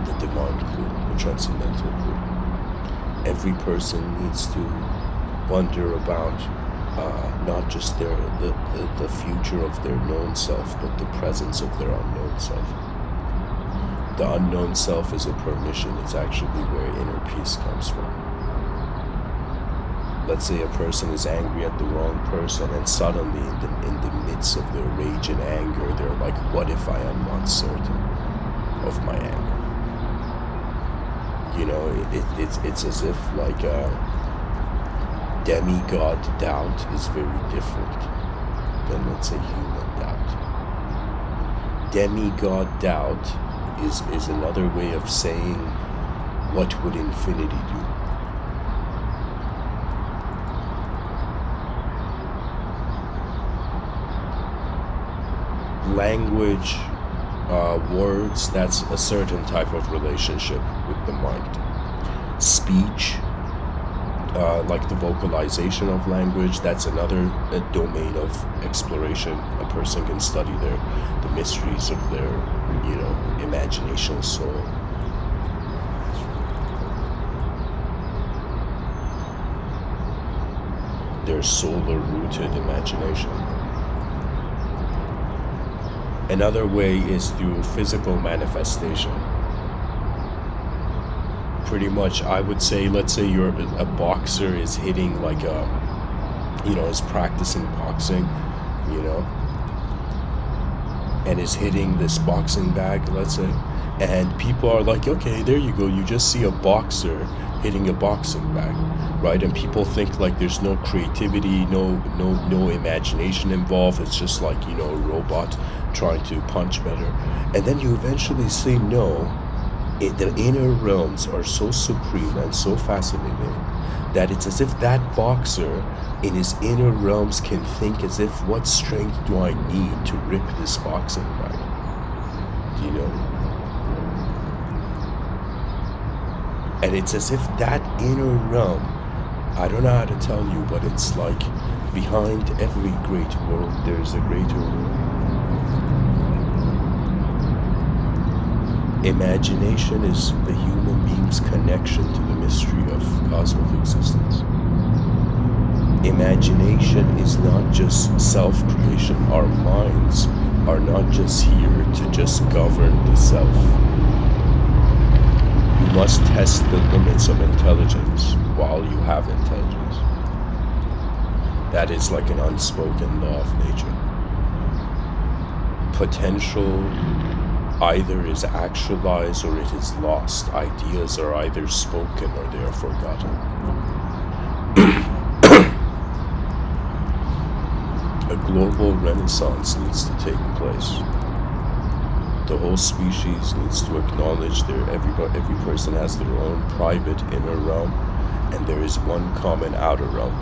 the divine clue, the transcendental clue. Every person needs to wonder about not just the future of their known self, but the presence of their unknown self. The unknown self is a permission. It's actually where inner peace comes from. Let's say a person is angry at the wrong person, and suddenly in the midst of their rage and anger, they're like, what if I am not certain of my anger? You know, it's as if like demigod doubt is very different than, let's say, human doubt. Demigod doubt is another way of saying, what would infinity do? Language, words, that's a certain type of relationship with the mind. Speech, like the vocalization of language, that's another domain of exploration. A person can study the mysteries of their, you know, imaginational soul. Their solar-rooted imagination. Another way is through physical manifestation. Pretty much, I would say, let's say you're a boxer is hitting like is practicing boxing, you know. and is hitting this boxing bag, let's say, and people are like, okay, there you go, you just see a boxer hitting a boxing bag, right? And people think like there's no creativity, no imagination involved. It's just like, you know, a robot trying to punch better. And then you eventually say no. The inner realms are so supreme and so fascinating that it's as if that boxer in his inner realms can think as if, what strength do I need to rip this boxing bag? Do you know? And it's as if that inner realm, I don't know how to tell you, but it's like behind every great world, there's a greater world. Imagination is the human being's connection to the mystery of cosmic existence. Imagination is not just self-creation. Our minds are not just here to just govern the self. You must test the limits of intelligence while you have intelligence. That is like an unspoken law of nature. Potential either is actualized or it is lost. Ideas are either spoken or they are forgotten. A global renaissance needs to take place. The whole species needs to acknowledge every person has their own private inner realm, and there is one common outer realm.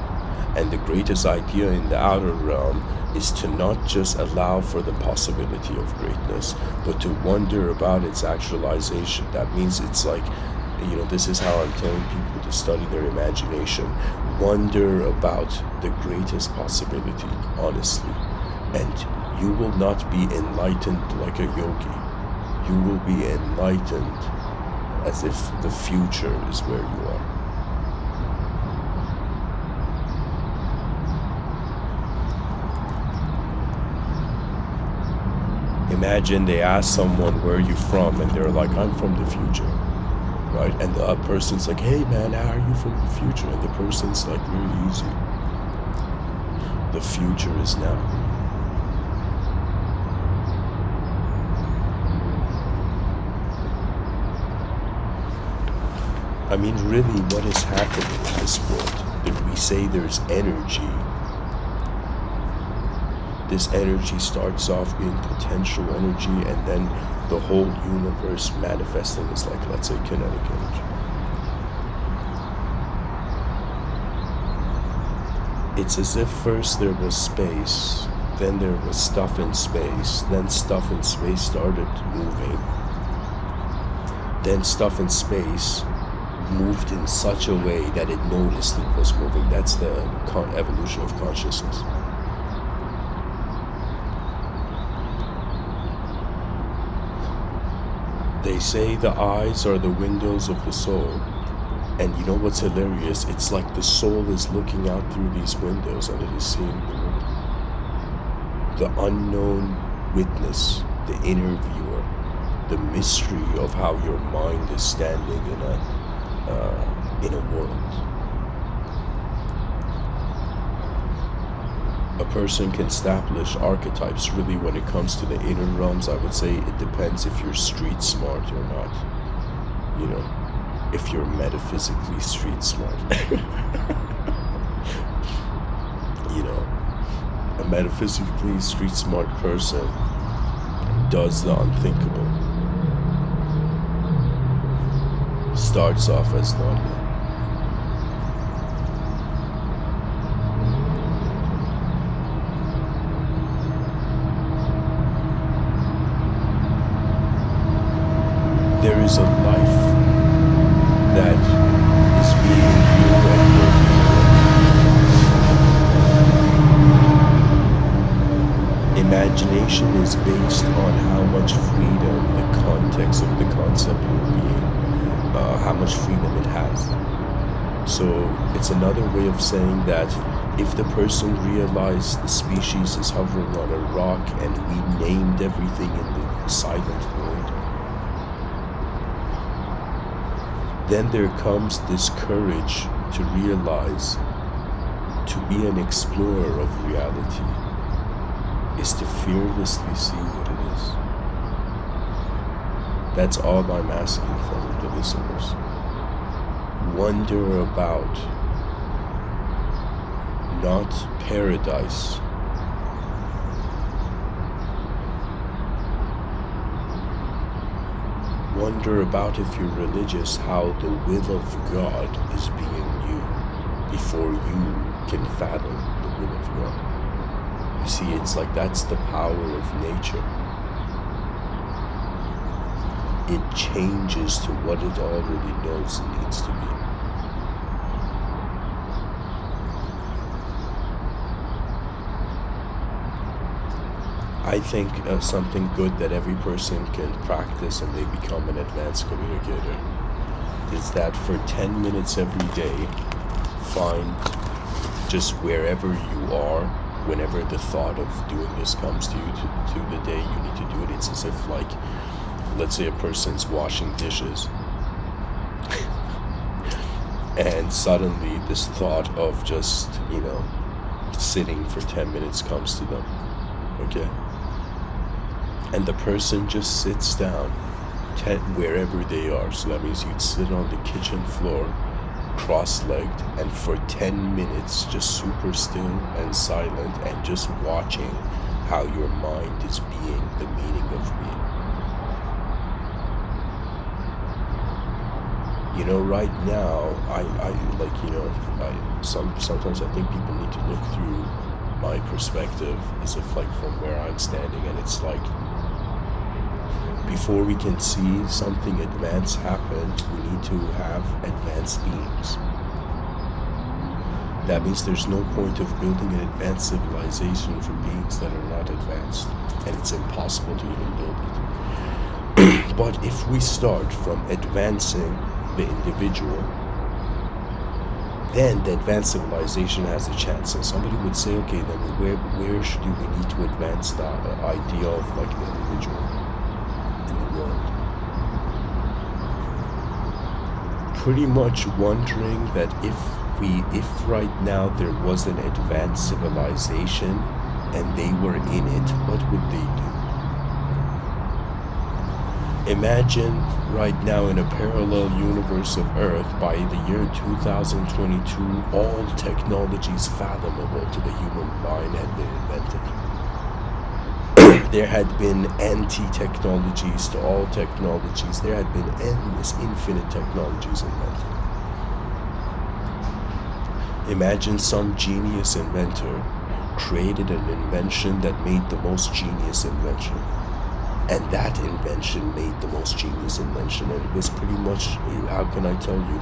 And the greatest idea in the outer realm is to not just allow for the possibility of greatness, but to wonder about its actualization. That means it's like, you know, this is how I'm telling people to study their imagination. Wonder about the greatest possibility, honestly. And you will not be enlightened like a yogi. You will be enlightened as if the future is where you are. Imagine they ask someone, where are you from? And they're like, I'm from the future, right? And the person's like, hey man, how are you from the future? And the person's like, very easy. The future is now. I mean, really, what is happening in this world? If we say there's energy, this energy starts off being potential energy, and then the whole universe manifesting is like, let's say, kinetic energy. It's as if first there was space, then there was stuff in space, then stuff in space started moving, then stuff in space moved in such a way that it noticed it was moving. That's the evolution of consciousness. They say the eyes are the windows of the soul. And you know what's hilarious? It's like the soul is looking out through these windows and it is seeing the world. The unknown witness, the inner viewer, the mystery of how your mind is standing in a world. A person can establish archetypes. Really, when it comes to the inner realms, I would say it depends if you're street smart or not. You know, if you're metaphysically street smart. You know, a metaphysically street smart person does the unthinkable. Starts off as nothing. There is a life that is being you and your. Imagination is based on how much freedom, the context of the concept you're being, how much freedom it has. So it's another way of saying that if the person realized the species is hovering on a rock and we named everything in the silent void, then there comes this courage to realize to be an explorer of reality is to fearlessly see what it is. That's all I'm asking from the listeners. Wonder about not paradise, wonder about, if you're religious, how the will of God is being you before you can fathom the will of God. You see, it's like that's the power of nature. It changes to what it already knows it needs to be. I think something good that every person can practice and they become an advanced communicator is that for 10 minutes every day, find just wherever you are, whenever the thought of doing this comes to you, to the day you need to do it. It's as if, like, let's say a person's washing dishes and suddenly this thought of just, sitting for 10 minutes comes to them, okay? And the person just sits down wherever they are. So that means you'd sit on the kitchen floor, cross-legged, and for 10 minutes just super still and silent and just watching how your mind is being, the meaning of being. Right now, sometimes I think people need to look through my perspective as if, like, from where I'm standing, and it's like, before we can see something advanced happen, we need to have advanced beings. That means there's no point of building an advanced civilization for beings that are not advanced, and it's impossible to even build it. But if we start from advancing the individual, then the advanced civilization has a chance. And somebody would say, okay, then where do we need to advance the idea of, like, the individual in the world? Pretty much wondering that if right now there was an advanced civilization and they were in it, what would they do? Imagine right now in a parallel universe of Earth, by the year 2022, all technologies fathomable to the human mind had been invented. There had been anti-technologies to all technologies. There had been endless, infinite technologies invented. Imagine some genius inventor created an invention that made the most genius invention. And that invention made the most genius invention. And it was pretty much, how can I tell you,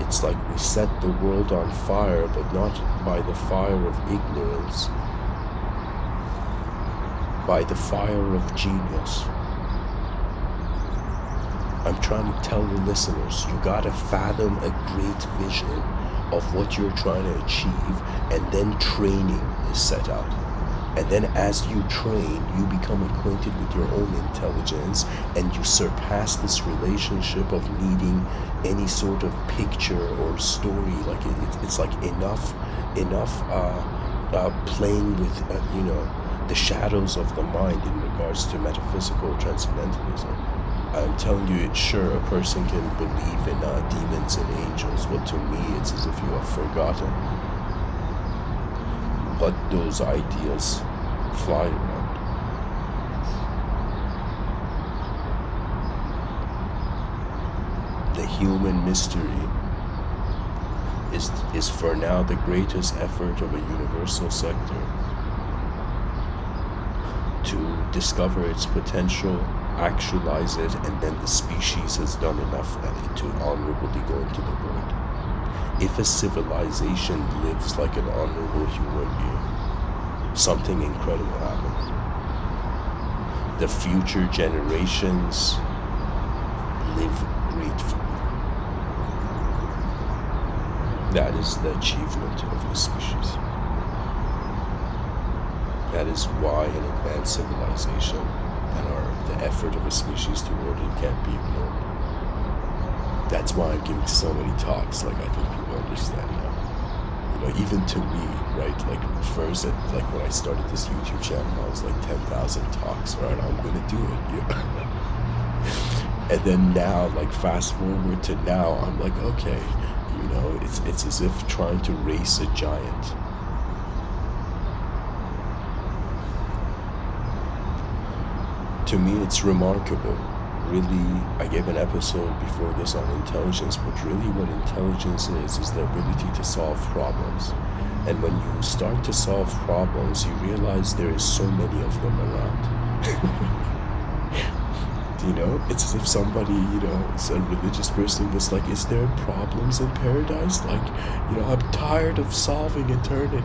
it's like we set the world on fire, but not by the fire of ignorance, by the fire of genius. I'm trying to tell the listeners, you gotta fathom a great vision of what you're trying to achieve, and then training is set out. And then as you train, you become acquainted with your own intelligence, and you surpass this relationship of needing any sort of picture or story. Like it's like enough playing with the shadows of the mind in regards to metaphysical transcendentalism. I'm telling you, sure, a person can believe in demons and angels, but to me it's as if you have forgotten what those ideas fly around. The human mystery is for now the greatest effort of a universal sector to discover its potential, actualize it, and then the species has done enough to honorably go into the void. If a civilization lives like an honorable human being, something incredible happens. The future generations live gratefully. That is the achievement of the species. That is why an advanced civilization and the effort of a species toward it can't be ignored. That's why I'm giving so many talks, like I think people understand now. Even to me, right? Like first, like when I started this YouTube channel, I was like 10,000 talks, right? I'm gonna do it, And then now, like fast forward to now, I'm like, okay, it's as if trying to race a giant. To me, it's remarkable. Really, I gave an episode before this on intelligence, but really what intelligence is the ability to solve problems. And when you start to solve problems, you realize there is so many of them around. It's as if somebody, it's a religious person was like, is there problems in paradise? Like, I'm tired of solving eternity.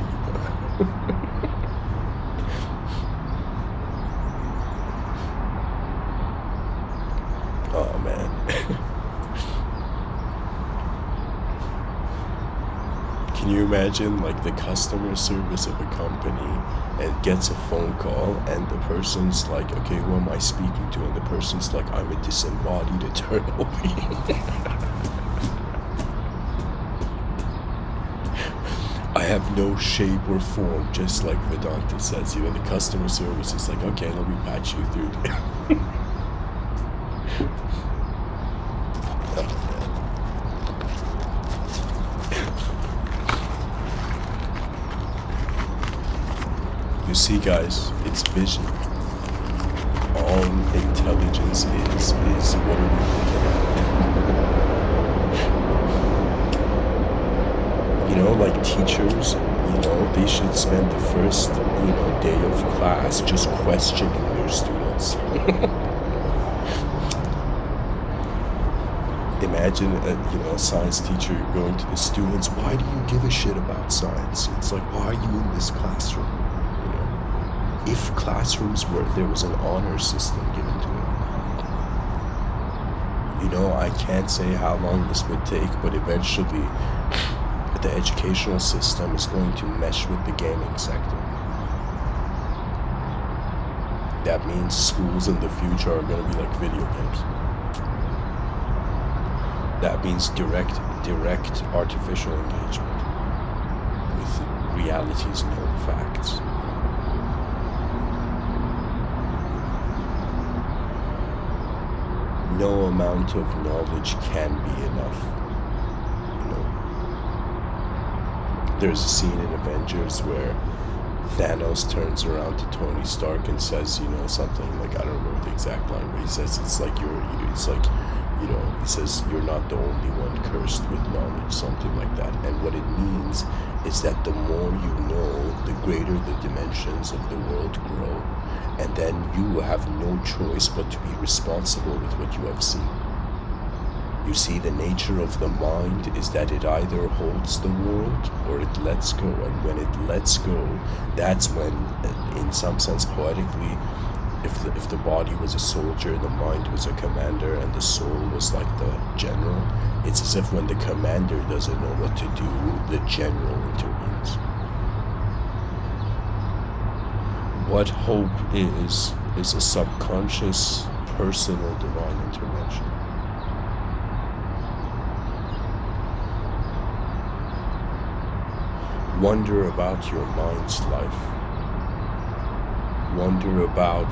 Oh man. Can you imagine like the customer service of a company and gets a phone call and the person's like, okay, who am I speaking to? And the person's like, I'm a disembodied eternal being. I have no shape or form, just like Vedanta says. The customer service is like, okay, let me patch you through. You see, guys, it's vision. All intelligence is what are we looking at? Like teachers, they should spend the first, day of class just questioning their students. Imagine a science teacher going to the students, why do you give a shit about science? It's like, why are you in this classroom? If classrooms there was an honor system given to them. I can't say how long this would take, but eventually the educational system is going to mesh with the gaming sector. That means schools in the future are going to be like video games. That means direct artificial engagement with reality's known facts. No amount of knowledge can be enough. There's a scene in Avengers where Thanos turns around to Tony Stark and says, something like, I don't remember the exact line, but he says he says, you're not the only one cursed with knowledge, something like that. And what it means is that the more you know, the greater the dimensions of the world grow. And then you have no choice but to be responsible with what you have seen. You see, the nature of the mind is that it either holds the world or it lets go. And when it lets go, that's when, in some sense, poetically, if the body was a soldier, the mind was a commander, and the soul was like the general, it's as if when the commander doesn't know what to do, the general intervenes. What hope is a subconscious, personal, divine intervention. Wonder about your mind's life. Wonder about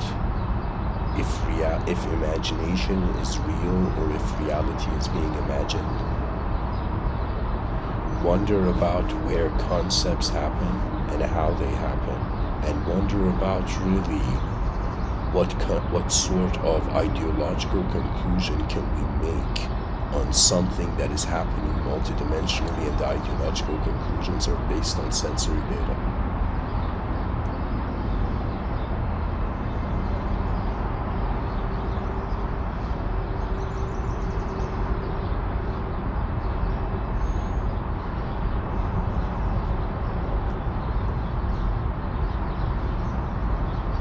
if imagination is real or if reality is being imagined. Wonder about where concepts happen and how they happen. And wonder about really what sort of ideological conclusion can we make on something that is happening multidimensionally, and the ideological conclusions are based on sensory data.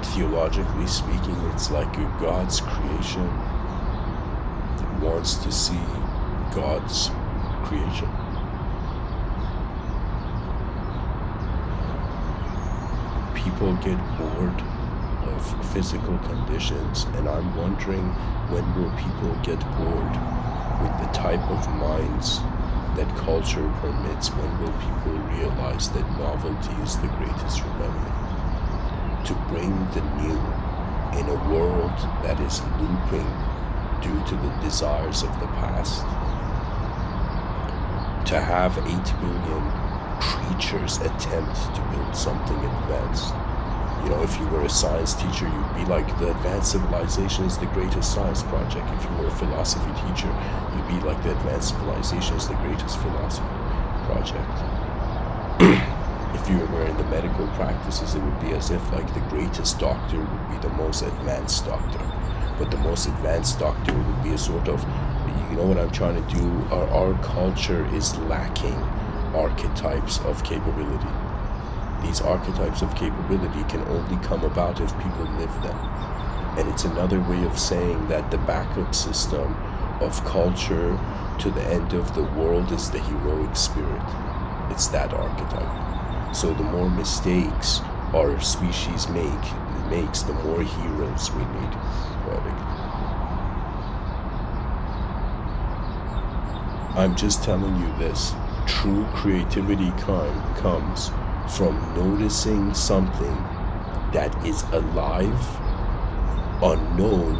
Theologically speaking, it's like God's creation wants to see God's creation. People get bored of physical conditions, and I'm wondering, when will people get bored with the type of minds that culture permits, when will people realize that novelty is the greatest rebellion? To bring the new in a world that is looping due to the desires of the past. To have 8 billion creatures attempt to build something advanced. You know, if you were a science teacher, you'd be like, the advanced civilization is the greatest science project. If you were a philosophy teacher, you'd be like, the advanced civilization is the greatest philosophy project. If you were in the medical practices, it would be as if like the greatest doctor would be the most advanced doctor. But the most advanced doctor would be a sort of, you know what I'm trying to do? Our culture is lacking archetypes of capability. These archetypes of capability can only come about if people live them. And it's another way of saying that the backup system of culture to the end of the world is the heroic spirit. It's that archetype. So the more mistakes our species makes, the more heroes we need. Poetically. I'm just telling you this. True creativity comes from noticing something that is alive, unknown,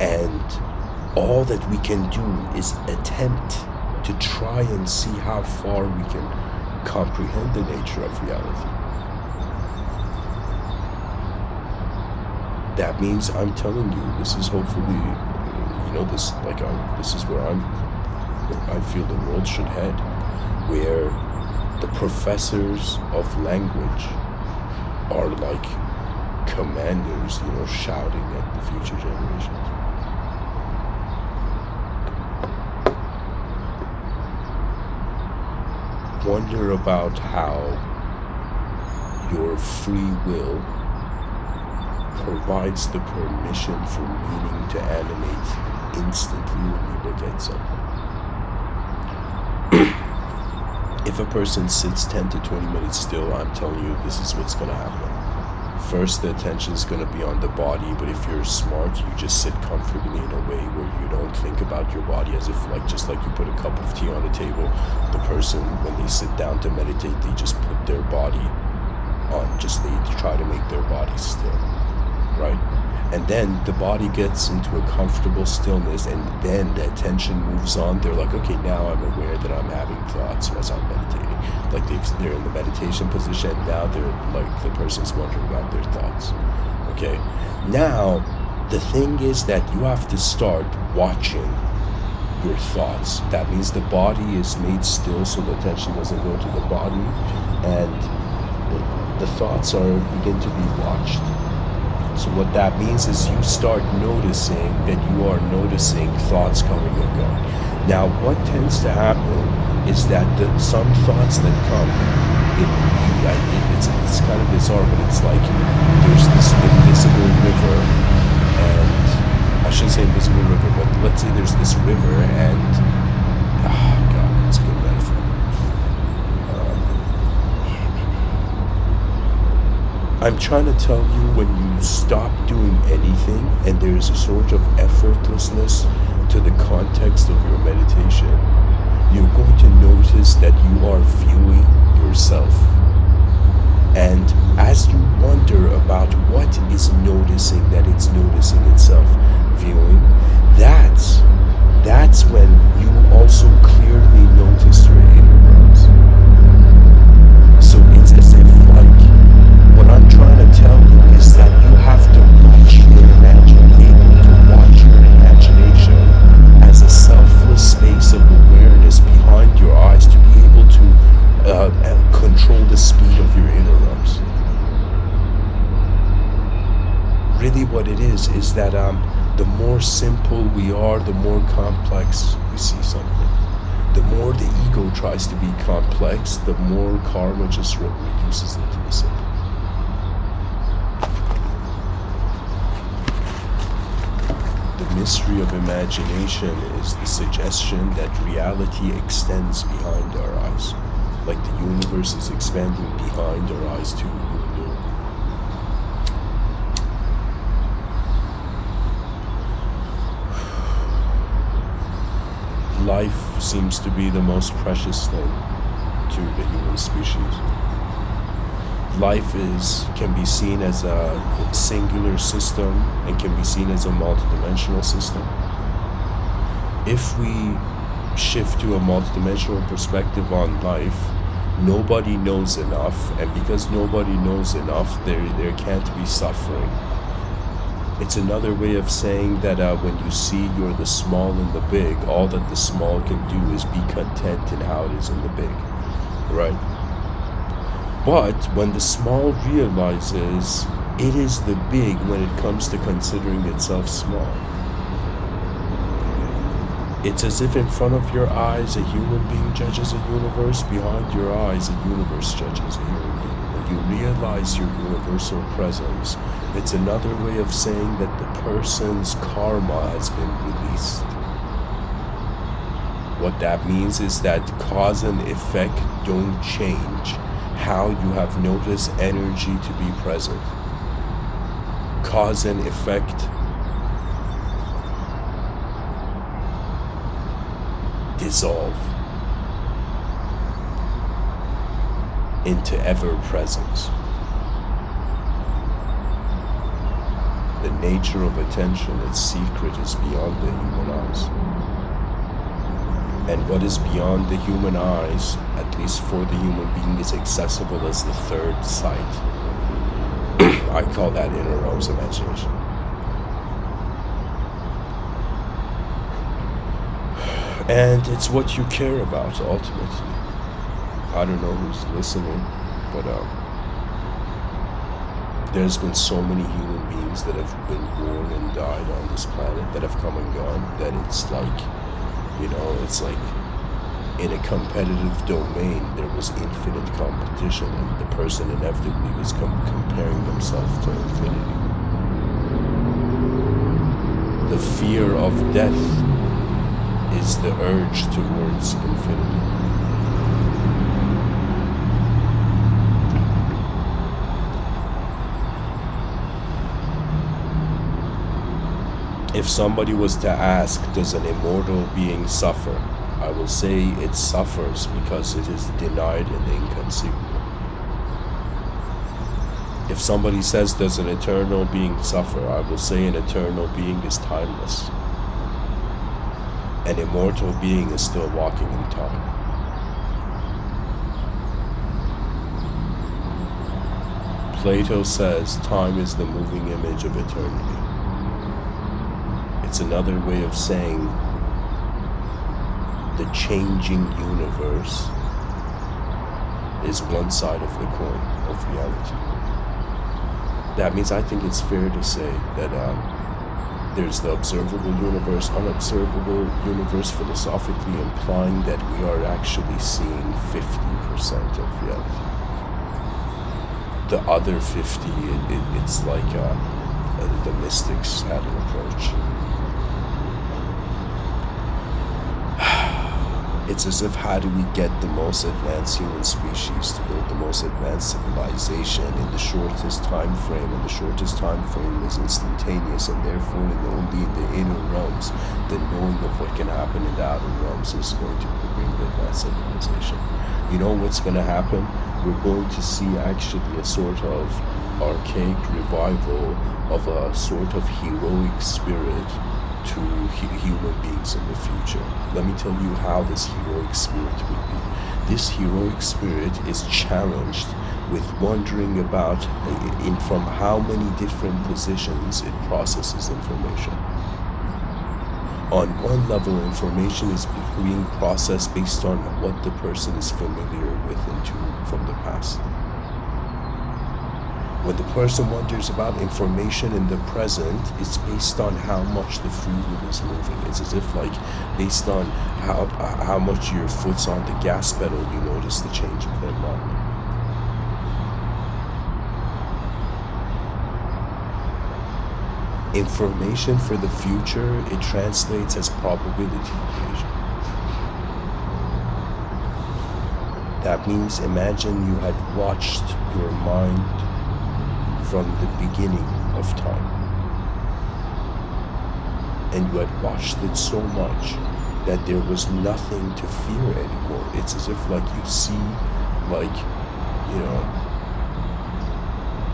and all that we can do is attempt to try and see how far we can comprehend the nature of reality. That means I'm telling you, this is hopefully, this is where I feel the world should head, where the professors of language are like commanders, shouting at the future generations. Wonder about how your free will provides the permission for meaning to animate instantly when you look at something. If a person sits 10 to 20 minutes still, I'm telling you, this is what's going to happen. First, the attention is going to be on the body, but if you're smart, you just sit comfortably in a way where you don't think about your body as if just like you put a cup of tea on a table. The person, when they sit down to meditate, they just put their body on, they try to make their body still, right? And then the body gets into a comfortable stillness, and then the attention moves on. They're like, okay, now I'm aware that I'm having thoughts as I'm meditating. Like they're in the meditation position, now they're like, the person's wondering about their thoughts. Okay? Now, the thing is that you have to start watching your thoughts. That means the body is made still so the attention doesn't go to the body, and the thoughts begin to be watched. So what that means is you start noticing that you are noticing thoughts coming and going. Now, what tends to happen is that some thoughts that come, it's kind of bizarre, but it's like there's this invisible river, and I shouldn't say invisible river, but let's say there's this river, and God, it's a good metaphor. I'm trying to tell you, when you stop doing anything and there's a sort of effortlessness to the context of your meditation, you're going to notice that you are viewing yourself. And as you wonder about what is noticing that it's noticing itself, viewing, that's when you also clearly notice your inner realms. So it's as if what I'm trying to tell you is that you have to watch your imagination as a selfless space of awareness behind your eyes to be able to control the speed of your inner realms. Really what it is that the more simple we are, the more complex we see something. The more the ego tries to be complex, the more karma just reduces it to the simple. The mystery of imagination is the suggestion that reality extends behind our eyes, like the universe is expanding behind our eyes too. Who knew? Life seems to be the most precious thing to the human species. Life can be seen as a singular system and can be seen as a multidimensional system. If we shift to a multidimensional perspective on life, nobody knows enough, and because nobody knows enough, there can't be suffering. It's another way of saying that when you see you're the small and the big, all that the small can do is be content in how it is in the big, right? But when the small realizes it is the big when it comes to considering itself small, it's as if in front of your eyes a human being judges a universe, behind your eyes a universe judges a human being. When you realize your universal presence, it's another way of saying that the person's karma has been released. What that means is that cause and effect don't change how you have noticed energy to be present. Cause and effect dissolve into ever-presence. The nature of attention, its secret, is beyond the human eyes. And what is beyond the human eyes, at least for the human being, is accessible as the third sight. I call that inner realms imagination. And it's what you care about, ultimately. I don't know who's listening, but there's been so many human beings that have been born and died on this planet, that have come and gone, that it's like, it's like in a competitive domain, there was infinite competition, and the person inevitably was comparing themselves to infinity. The fear of death is the urge towards infinity. If somebody was to ask, does an immortal being suffer? I will say it suffers because it is denied and inconceivable. If somebody says, does an eternal being suffer? I will say an eternal being is timeless. An immortal being is still walking in time. Plato says time is the moving image of eternity. It's another way of saying the changing universe is one side of the coin of reality. That means I think it's fair to say that there's the observable universe, unobservable universe, philosophically implying that we are actually seeing 50% of reality. The other 50, it's like the mystics had an approach. It's as if, how do we get the most advanced human species to build the most advanced civilization in the shortest time frame, and the shortest time frame is instantaneous, and therefore only in the inner realms, the knowing of what can happen in the outer realms is going to bring the advanced civilization. You know what's going to happen? We're going to see actually a sort of archaic revival of a sort of heroic spirit to human beings in the future. Let me tell you how this heroic spirit would be. This heroic spirit is challenged with wondering about from how many different positions it processes information. On one level, information is being processed based on what the person is familiar with from the past. When the person wonders about information in the present, it's based on how much the free will is moving. It's as if, like, based on how much your foot's on the gas pedal, you notice the change of the environment. Information for the future, it translates as probability equation. That means, imagine you had watched your mind from the beginning of time, and you had watched it so much that there was nothing to fear anymore. It's as if like you see like, you know,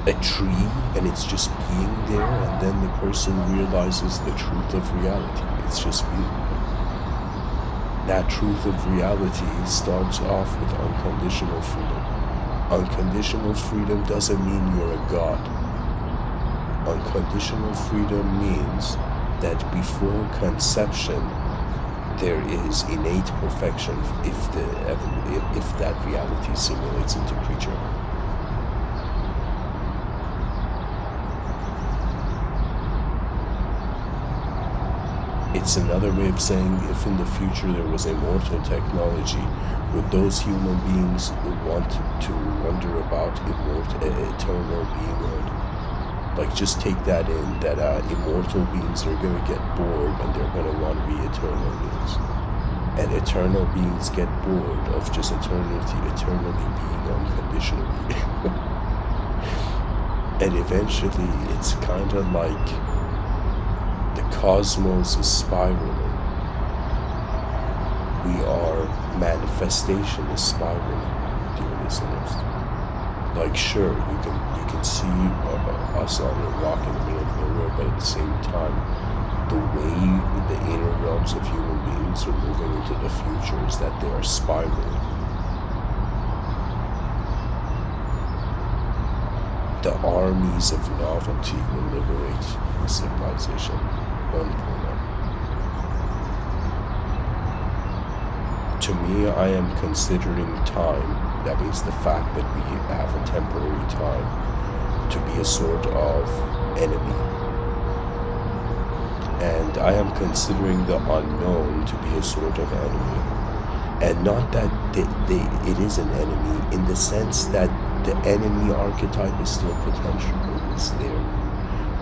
a tree and it's just being there, and then the person realizes the truth of reality. It's just beautiful. That truth of reality starts off with unconditional freedom. Unconditional freedom doesn't mean you're a god. Unconditional freedom means that before conception there is innate perfection if that reality simulates into creature. It's another way of saying, if in the future there was immortal technology, would those human beings want to wonder about eternal beinghood? Like, just take that in, that immortal beings are going to get bored and they're going to want to be eternal beings. And eternal beings get bored of just eternally being unconditionally. And eventually it's kind of like the cosmos is spiraling. We are manifestation is spiraling, dear listeners. Like, sure, you can see us on a rock in the middle of nowhere, but at the same time, the way the inner realms of human beings are moving into the future is that they are spiraling. The armies of novelty will liberate civilization 1.0. To me, I am considering time, that means the fact that we have a temporary time, to be a sort of enemy. And I am considering the unknown to be a sort of enemy. And not that it is an enemy in the sense that the enemy archetype is still potential, it's there.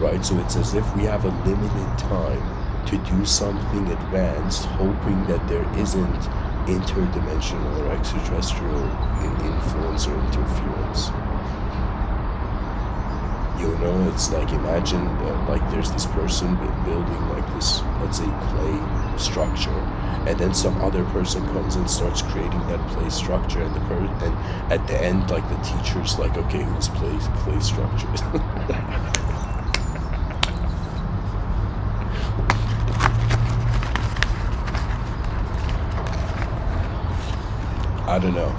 Right? So it's as if we have a limited time to do something advanced, hoping that there isn't interdimensional or extraterrestrial influence or interference. You know, it's like, imagine like there's this person building like this, let's say, clay structure, and then some other person comes and starts creating that clay structure, and and at the end, like, the teacher's like, okay, who's clay structures? I don't know.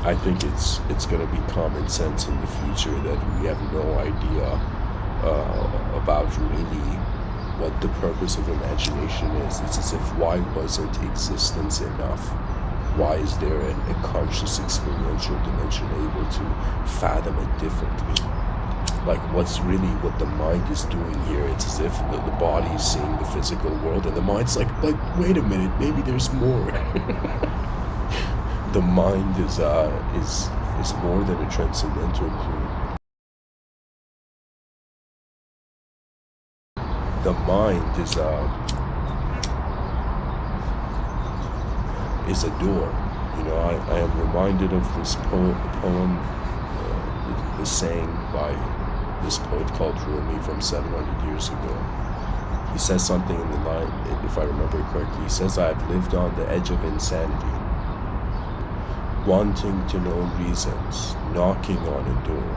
I think it's going to be common sense in the future that we have no idea about really what the purpose of imagination is. It's as if, why wasn't existence enough? Why is there a conscious experiential dimension able to fathom it differently? Like, what the mind is doing here, it's as if the body is seeing the physical world, and the mind's like, wait a minute, maybe there's more. The mind is more than a transcendental clue. The mind is a door. You know, I am reminded of this poem, the saying by this poet called Rumi from 700 years ago. He says something in the line, if I remember correctly, he says, "I have lived on the edge of insanity, wanting to know reasons, knocking on a door.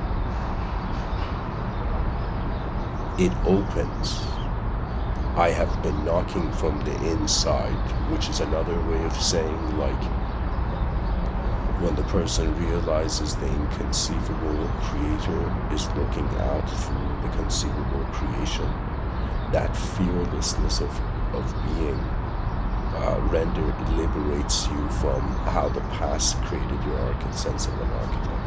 It opens. I have been knocking from the inside," which is another way of saying, like, when the person realizes the inconceivable creator is looking out through the conceivable creation, that fearlessness of being liberates you from how the past created your sense of an archetype.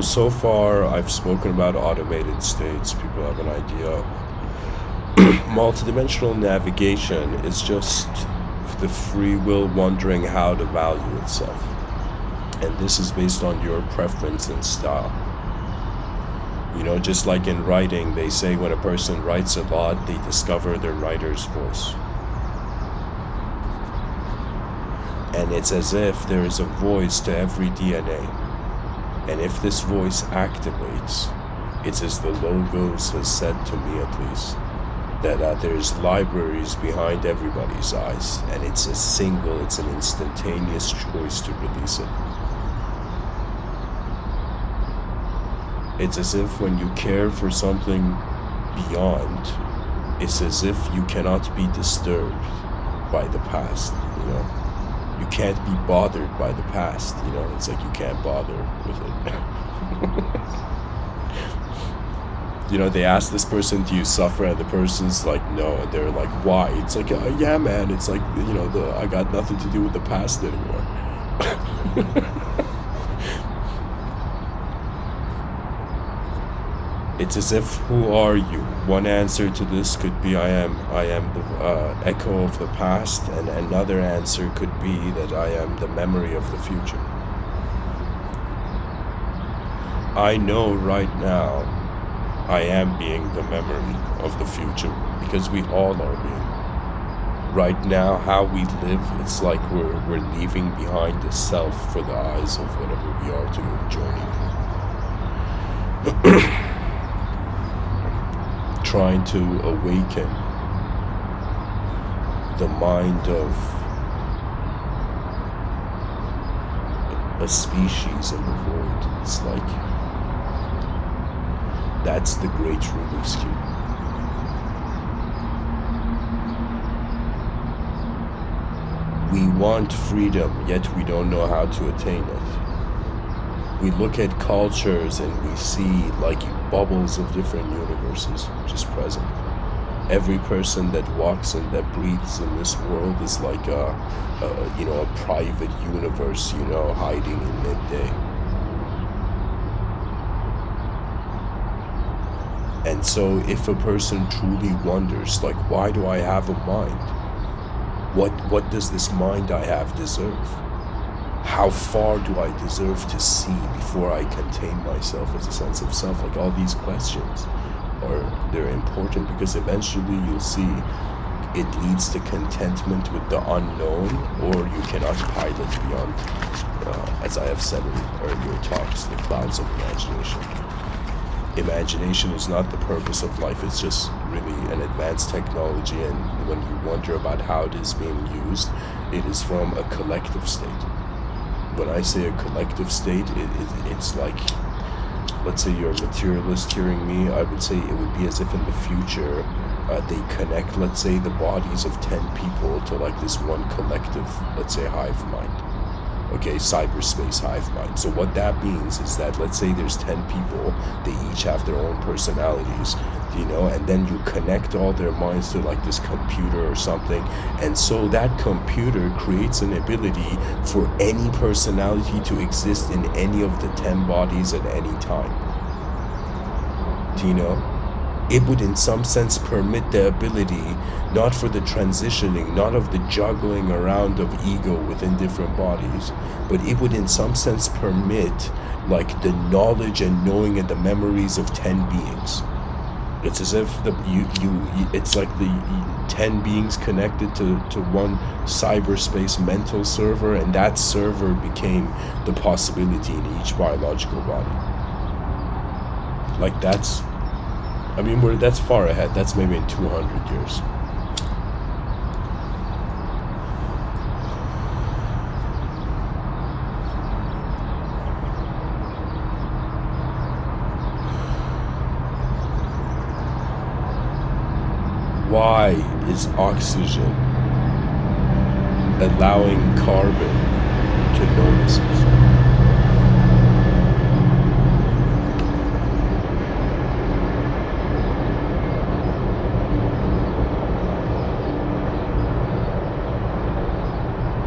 So far I've spoken about automated states. People have an idea. Multidimensional navigation is just the free will wondering how to value itself. And this is based on your preference and style. You know, just like in writing, they say when a person writes a lot, they discover their writer's voice. And it's as if there is a voice to every DNA. And if this voice activates, it's as the Logos has said to me at least, that there's libraries behind everybody's eyes, and it's it's an instantaneous choice to release it. It's as if when you care for something beyond, it's as if you cannot be disturbed by the past, you know? You can't be bothered by the past, you know? It's like you can't bother with it. You know, they ask this person, do you suffer? And the person's like, no. And they're like, why? It's like, yeah, man. It's like, you know, I got nothing to do with the past anymore. It's as if, who are you? One answer to this could be, I am the echo of the past, and another answer could be that I am the memory of the future. I know right now I am being the memory of the future, because we all are being. Right now, how we live, it's like we're leaving behind the self for the eyes of whatever we are to journey. Trying to awaken the mind of a species in the void. It's like, that's the great Rubik's Cube. We want freedom, yet we don't know how to attain it. We look at cultures and we see like bubbles of different universes just present. Every person that walks and that breathes in this world is like a private universe, you know, hiding in midday. And so if a person truly wonders, like, why do I have a mind? What does this mind I have deserve? How far do I deserve to see before I contain myself as a sense of self? Like, all these questions they're important, because eventually you'll see it leads to contentment with the unknown, or you cannot pilot beyond, as I have said in earlier talks, the clouds of imagination. Imagination is not the purpose of life, it's just really an advanced technology, and when you wonder about how it is being used, it is from a collective state. When I say a collective state, it's like, let's say you're a materialist hearing me, I would say it would be as if in the future they connect, let's say, the bodies of 10 people to like this one collective, let's say, hive mind. Okay, cyberspace hive mind. So what that means is that, let's say there's 10 people, they each have their own personalities, you know, and then you connect all their minds to like this computer or something, and so that computer creates an ability for any personality to exist in any of the 10 bodies at any time. Do you know? It would in some sense permit the ability, not for the transitioning, not of the juggling around of ego within different bodies, but it would in some sense permit like the knowledge and knowing and the memories of 10 beings. It's as if it's like the 10 beings connected to one cyberspace mental server, and that server became the possibility in each biological body. Like that's far ahead. That's maybe in 200 years. Why is oxygen allowing carbon to notice itself?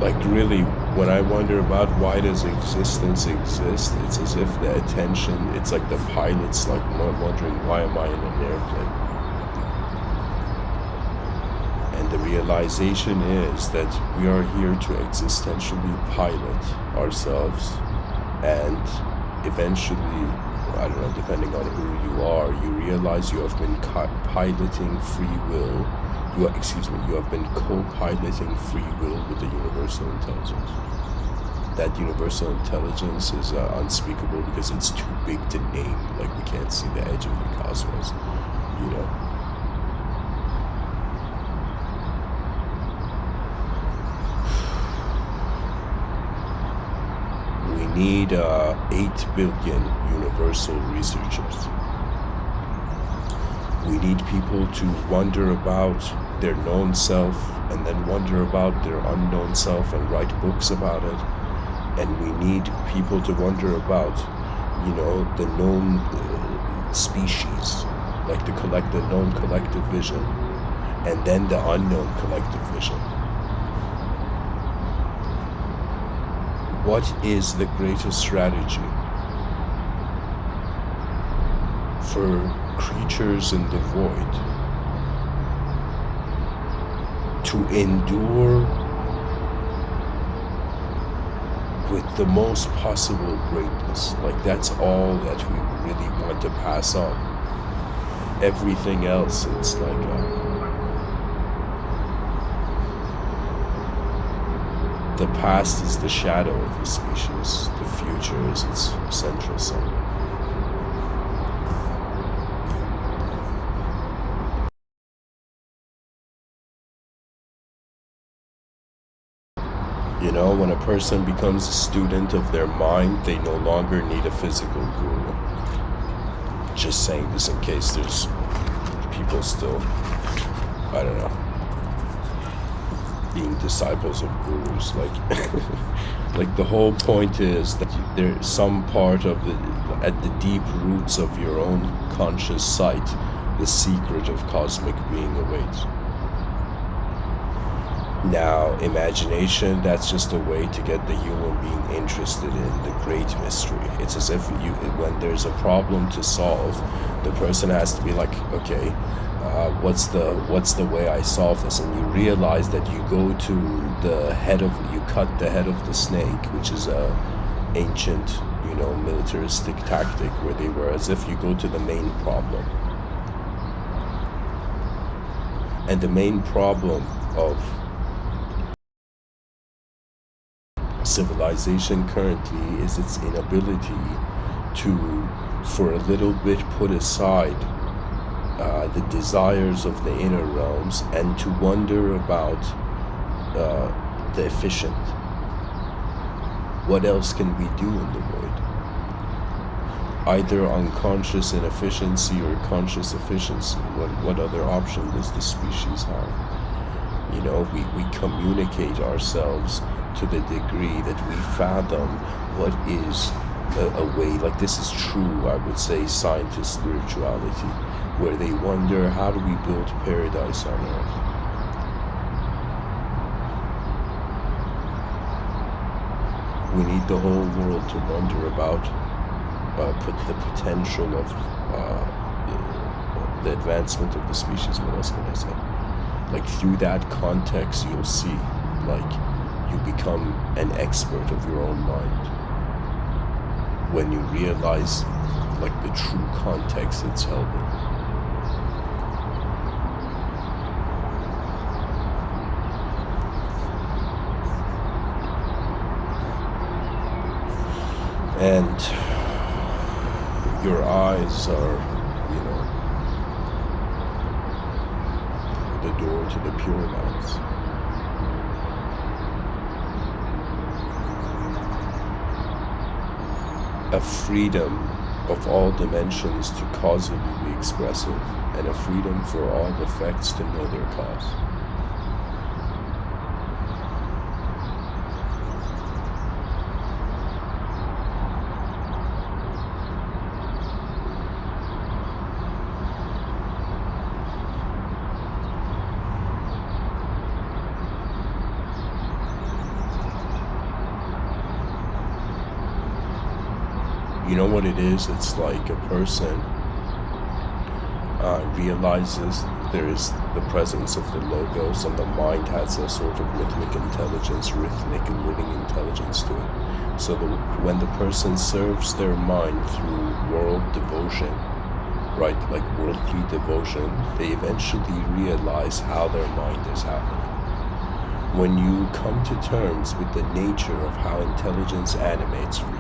Like, really, when I wonder about why does existence exist, it's as if the attention, it's like the pilot's like wondering, why am I in an airplane? And the realization is that we are here to existentially pilot ourselves, and eventually I don't know, depending on who you are, you realize you have been piloting free will. You have been co-piloting free will with the universal intelligence. That universal intelligence is unspeakable because it's too big to name. Like, we can't see the edge of the cosmos, you know. We need 8 billion universal researchers. We need people to wonder about their known self and then wonder about their unknown self and write books about it. And we need people to wonder about, you know, the known species, like the known collective vision, and then the unknown collective vision. What is the greatest strategy for creatures in the void to endure with the most possible greatness? Like, that's all that we really want to pass on. Everything else, it's like the past is the shadow of the species, the future is its central sun. You know, when a person becomes a student of their mind, they no longer need a physical guru. Just saying this in case there's people still, I don't know, being disciples of gurus. Like the whole point is that there's some part of at the deep roots of your own conscious sight, the secret of cosmic being awaits. Now, imagination, that's just a way to get the human being interested in the great mystery. It's as if when there's a problem to solve, the person has to be like, okay, what's the way I solve this? And you realize that you go to you cut the head of the snake, which is a ancient, you know, militaristic tactic where they were as if you go to the main problem. And the main problem of civilization currently is its inability to, for a little bit, put aside the desires of the inner realms and to wonder about the efficient. What else can we do in the void? Either unconscious inefficiency or conscious efficiency. What other option does the species have? You know, we communicate ourselves to the degree that we fathom what is a way, like this is true, I would say, scientist spirituality, where they wonder, how do we build paradise on earth? We need the whole world to wonder about the potential of the advancement of the species. What else can I say? Like, through that context, you'll see, like, you become an expert of your own mind when you realize, like, the true context it's held in. And your eyes are, you know, the door to the pure lands. A freedom of all dimensions to causally be expressive, and a freedom for all effects to know their cause. You know what it is? It's like a person realizes there is the presence of the logos, and the mind has a sort of rhythmic intelligence, rhythmic and living intelligence to it. So when the person serves their mind through world devotion, right, like worldly devotion, they eventually realize how their mind is happening. When you come to terms with the nature of how intelligence animates for you,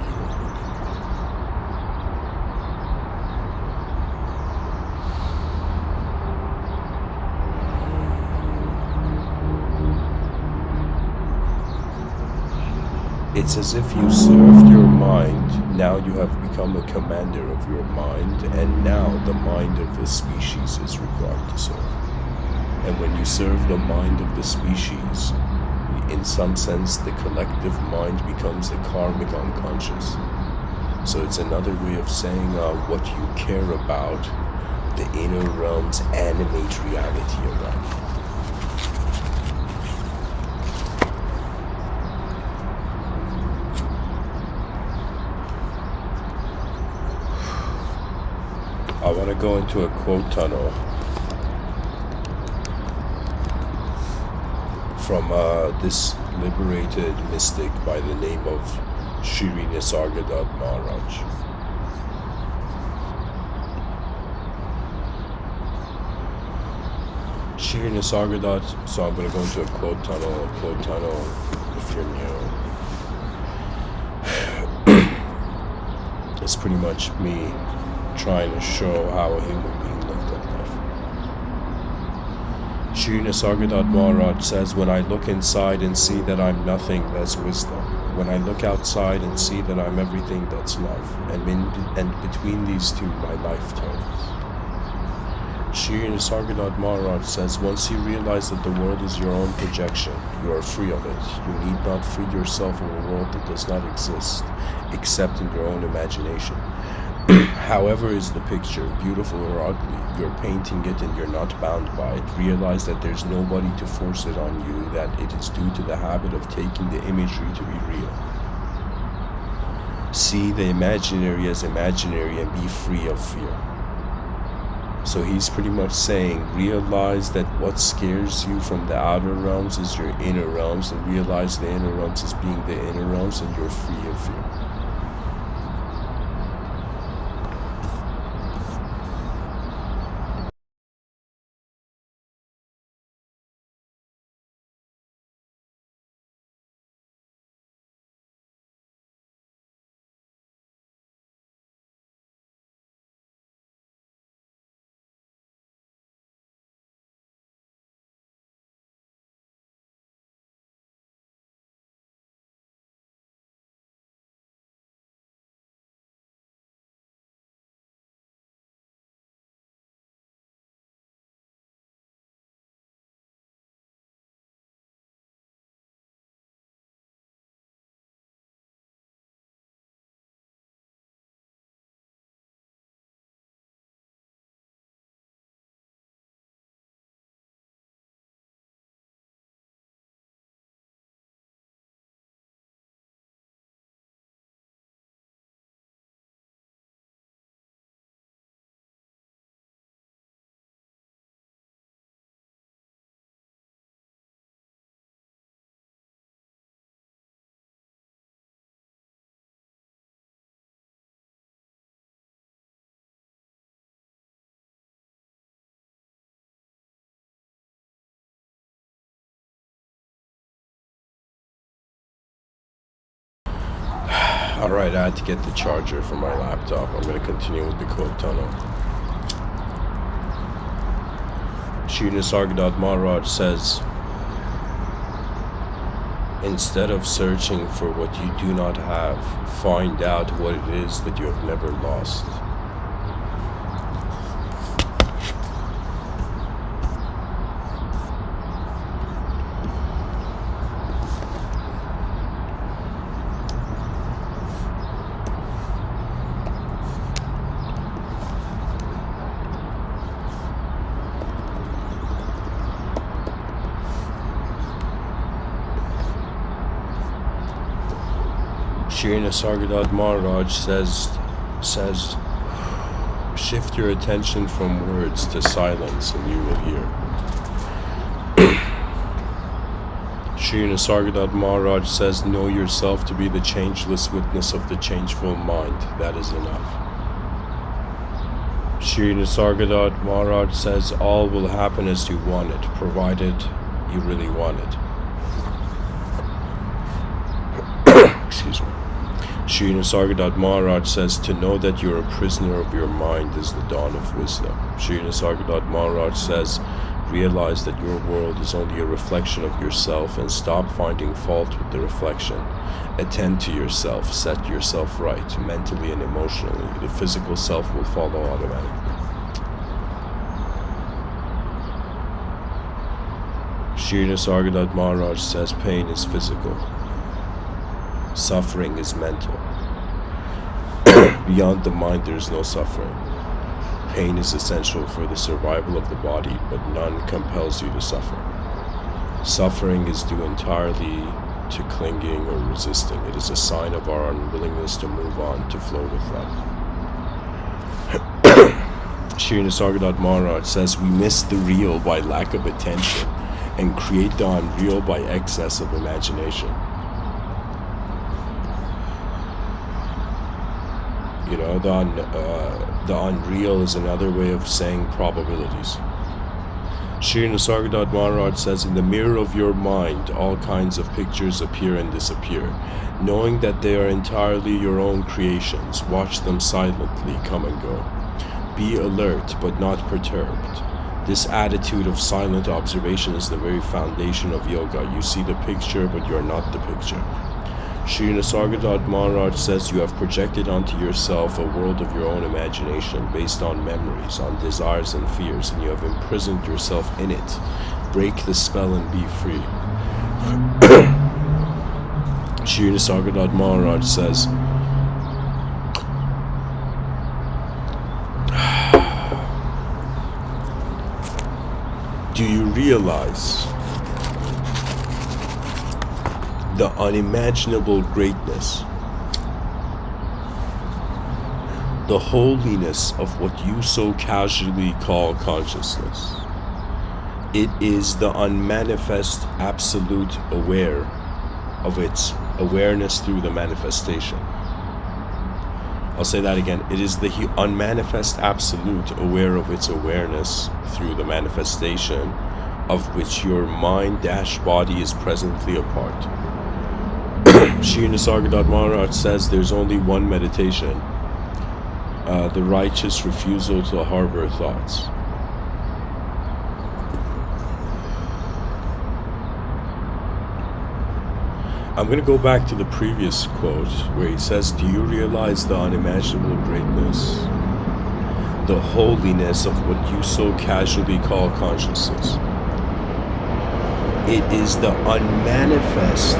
it's as if you served your mind. Now you have become a commander of your mind, and now the mind of the species is required to serve. And when you serve the mind of the species, in some sense, the collective mind becomes the karmic unconscious. So it's another way of saying what you care about, the inner realms animate reality around you. I want to go into a quote tunnel from this liberated mystic by the name of Shri Nisargadatta Maharaj. Shri Nisargadatta, so I'm going to go into a quote tunnel. A quote tunnel, if you're new, it's pretty much me trying to show how a human being lived at life. Shri Nisargadatta Maharaj says, when I look inside and see that I'm nothing, that's wisdom. When I look outside and see that I'm everything, that's love. And between these two, my life turns. Shri Nisargadatta Maharaj says, once you realize that the world is your own projection, you are free of it. You need not free yourself of a world that does not exist, except in your own imagination. However is the picture, beautiful or ugly, you're painting it and you're not bound by it. Realize that there's nobody to force it on you, that it is due to the habit of taking the imagery to be real. See the imaginary as imaginary and be free of fear. So he's pretty much saying, realize that what scares you from the outer realms is your inner realms, and realize the inner realms as being the inner realms, and you're free of fear. Alright, I had to get the charger for my laptop. I'm going to continue with the quote tunnel. Shri Nisargadatta Maharaj says, instead of searching for what you do not have, find out what it is that you have never lost. Shri Nisargadatta Maharaj says, shift your attention from words to silence and you will hear. Sri Nisargadatta Maharaj says, know yourself to be the changeless witness of the changeful mind. That is enough. Sri Nisargadatta Maharaj says, all will happen as you want it, provided you really want it. Excuse me. Sri Nisargadatta Maharaj says, to know that you're a prisoner of your mind is the dawn of wisdom. Sri Nisargadatta Maharaj says, realize that your world is only a reflection of yourself and stop finding fault with the reflection. Attend to yourself, set yourself right, mentally and emotionally. The physical self will follow automatically. Sri Nisargadatta Maharaj says, pain is physical. Suffering is mental. Beyond the mind there is no suffering. Pain is essential for the survival of the body, but none compels you to suffer. Suffering is due entirely to clinging or resisting. It is a sign of our unwillingness to move on, to flow with life. Sri Nisargadatta Maharaj says, we miss the real by lack of attention and create the unreal by excess of imagination. You know, the unreal is another way of saying probabilities. Sri Nisargadatta Maharaj says, in the mirror of your mind, all kinds of pictures appear and disappear. Knowing that they are entirely your own creations, watch them silently come and go. Be alert, but not perturbed. This attitude of silent observation is the very foundation of yoga. You see the picture, but you are not the picture. Sri Nisargadatta Maharaj says, you have projected onto yourself a world of your own imagination based on memories, on desires and fears, and you have imprisoned yourself in it. Break the spell and be free. Sri Nisargadatta Maharaj says, do you realize the unimaginable greatness, the holiness of what you so casually call consciousness? It is the unmanifest absolute aware of its awareness through the manifestation. I'll say that again. It is the unmanifest absolute aware of its awareness through the manifestation of which your mind-body is presently a part. Sri Nisargadatta Maharaj says there's only one meditation, the righteous refusal to harbor thoughts. I'm going to go back to the previous quote where he says, do you realize the unimaginable greatness, the holiness of what you so casually call consciousness? It is the unmanifest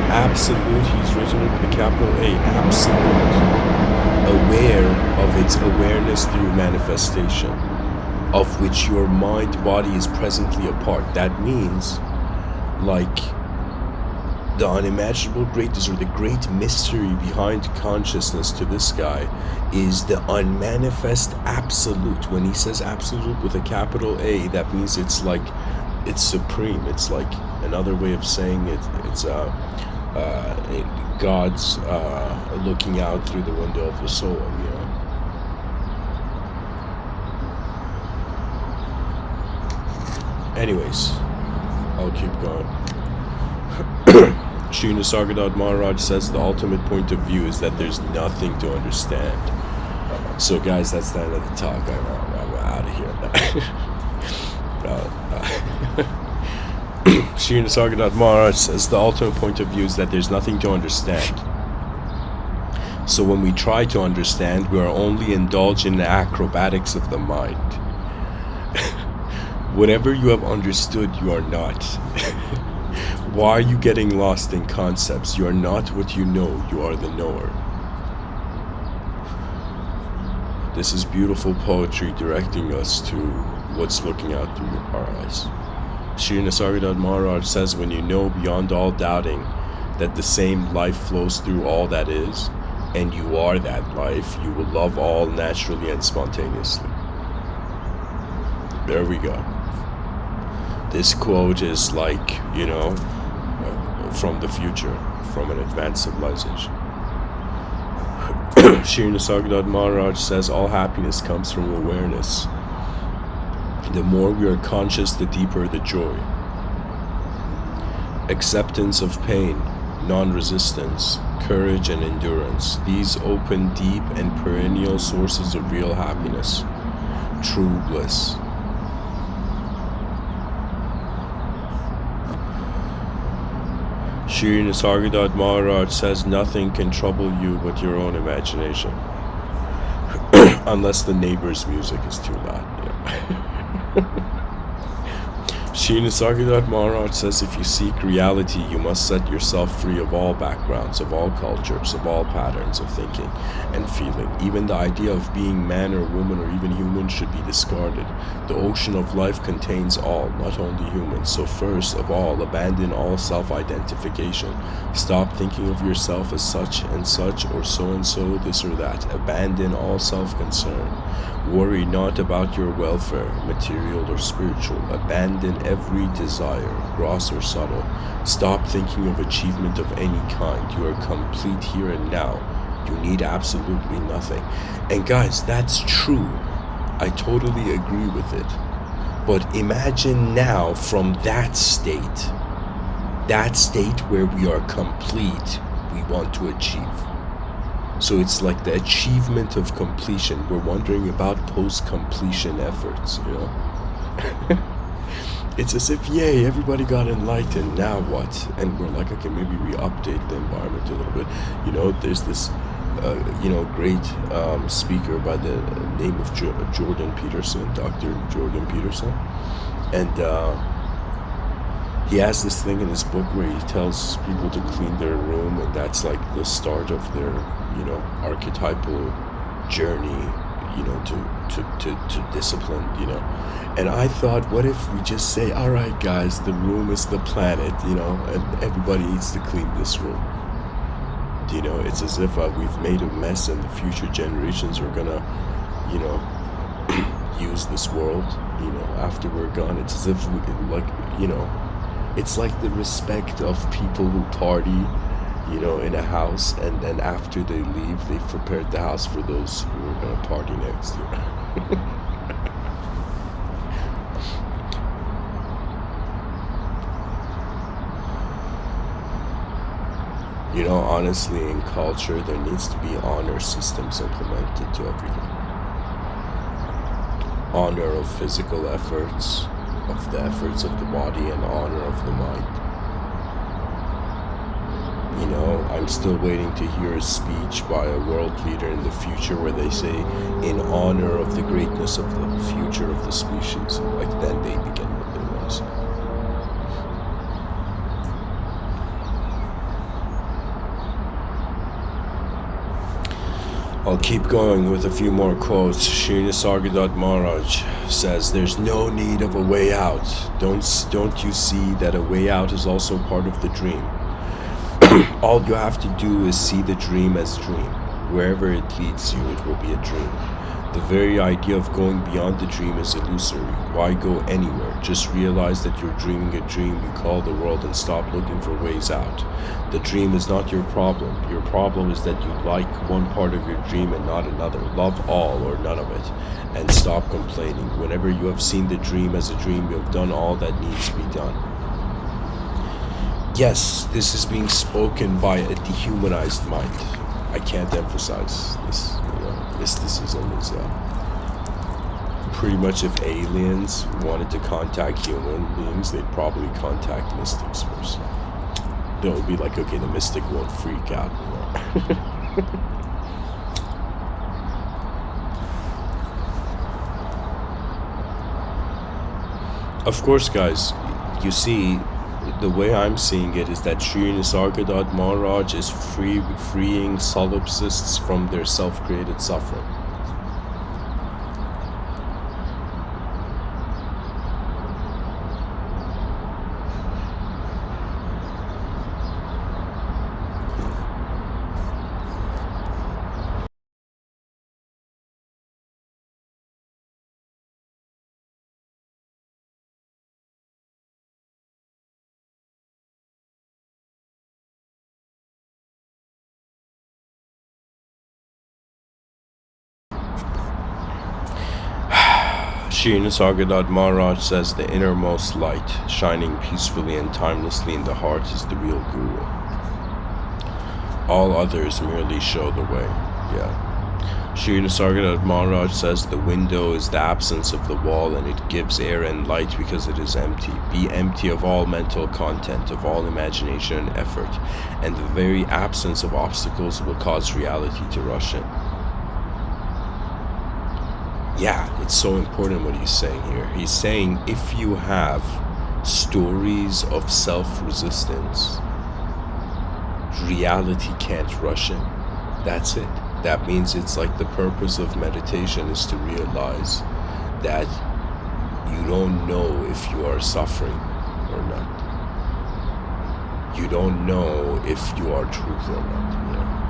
absolute, he's written it with a capital A, absolute, aware of its awareness through manifestation, of which your mind-body is presently a part. That means, like, the unimaginable greatness or the great mystery behind consciousness to this guy is the unmanifest absolute. When he says absolute with a capital A, that means it's like, it's supreme. It's like another way of saying it. It's God's looking out through the window of the soul, you know. Anyways, I'll keep going. Sri Nisargadatta Maharaj says the ultimate point of view is that there's nothing to understand. So guys, that's the end of the talk. I'm out of here. Sri Nisargadatta Maharaj says the ultimate point of view is that there's nothing to understand. So when we try to understand, we are only indulged in the acrobatics of the mind. Whatever you have understood, you are not. Why are you getting lost in concepts? You are not what you know, you are the knower. This is beautiful poetry directing us to what's looking out through our eyes. Sri Nisargadatta Maharaj says, when you know beyond all doubting that the same life flows through all that is, and you are that life, you will love all naturally and spontaneously. There we go. This quote is like, from the future, from an advanced civilization. Shri Nisargadatta Maharaj says all happiness comes from awareness. The more we are conscious, the deeper the joy. Acceptance of pain, non-resistance, courage and endurance. These open deep and perennial sources of real happiness, true bliss. Shri Nisargadatta Maharaj says nothing can trouble you but your own imagination. Unless the neighbor's music is too loud. Shri Nisargadatta Maharaj says if you seek reality, you must set yourself free of all backgrounds, of all cultures, of all patterns of thinking and feeling. Even the idea of being man or woman or even human should be discarded. The ocean of life contains all, not only humans. So first of all, abandon all self-identification. Stop thinking of yourself as such and such or so and so, this or that. Abandon all self-concern. Worry not about your welfare, material or spiritual. Abandon every desire, gross or subtle. Stop thinking of achievement of any kind. You are complete here and now. You need absolutely nothing. And guys, that's true. I totally agree with it. But imagine now from that state where we are complete, we want to achieve. So it's like the achievement of completion. We're wondering about post-completion efforts, It's as if, yay, everybody got enlightened, now what? And we're like, okay, maybe we update the environment a little bit. There's this, great speaker by the name of Jordan Peterson, Dr. Jordan Peterson. And he has this thing in his book where he tells people to clean their room, and that's like the start of their, archetypal journey, to discipline, And I thought, what if we just say, all right, guys, the room is the planet, and everybody needs to clean this room. It's as if we've made a mess and the future generations are gonna, use this world, after we're gone. It's as if we, it's like the respect of people who party, in a house, and then after they leave, they've prepared the house for those who are gonna party next year. Honestly, in culture, there needs to be honor systems implemented to everything. Honor of physical efforts, of the efforts of the body, and honor of the mind. I'm still waiting to hear a speech by a world leader in the future where they say, in honor of the greatness of the future of the species. Like, then they begin what they want to say. I'll keep going with a few more quotes. Shri Nisargadatta Maharaj says, there's no need of a way out. Don't you see that a way out is also part of the dream? All you have to do is see the dream as dream. Wherever it leads you, it will be a dream. The very idea of going beyond the dream is illusory. Why go anywhere? Just realize that you're dreaming a dream you call the world and stop looking for ways out. The dream is not your problem. Your problem is that you like one part of your dream and not another. Love all or none of it, and stop complaining. Whenever you have seen the dream as a dream, you have done all that needs to be done. Yes, this is being spoken by a dehumanized mind. I can't emphasize this. Mysticism is pretty much, if aliens wanted to contact human beings, they'd probably contact mystics first. They would be like, okay, the mystic won't freak out. Of course, guys, you see, the way I'm seeing it is that Shri Nisargadatta Maharaj is freeing solipsists from their self-created suffering. Shri Nisargadatta Maharaj says the innermost light, shining peacefully and timelessly in the heart, is the real guru. All others merely show the way. Yeah. Shri Nisargadatta Maharaj says the window is the absence of the wall, and it gives air and light because it is empty. Be empty of all mental content, of all imagination and effort, and the very absence of obstacles will cause reality to rush in. Yeah, it's so important what he's saying here. He's saying if you have stories of self-resistance, reality can't rush in. That's it. That means it's like the purpose of meditation is to realize that you don't know if you are suffering or not. You don't know if you are truth or not. Yeah.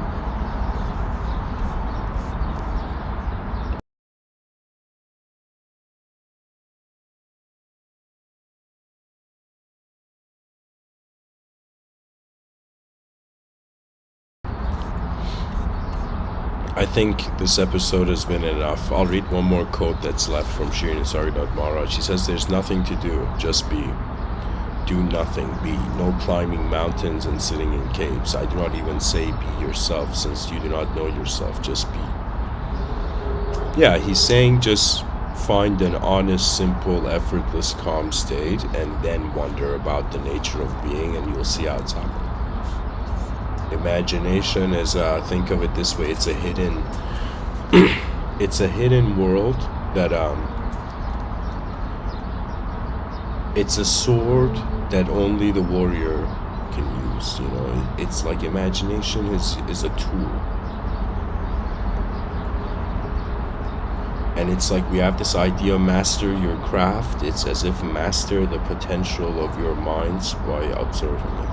I think this episode has been enough. I'll read one more quote that's left from Shri Nisargadatta Maharaj. He says, "There's nothing to do, just be. Do nothing, be. No climbing mountains and sitting in caves. I do not even say be yourself, since you do not know yourself, just be." Yeah, he's saying just find an honest, simple, effortless, calm state, and then wonder about the nature of being, and you'll see how it's happening. Imagination is, think of it this way, it's a hidden it's a hidden world that it's a sword that only the warrior can use. You know, it's like imagination is a tool, and it's like we have this idea, master your craft. It's as if master the potential of your minds by observing it.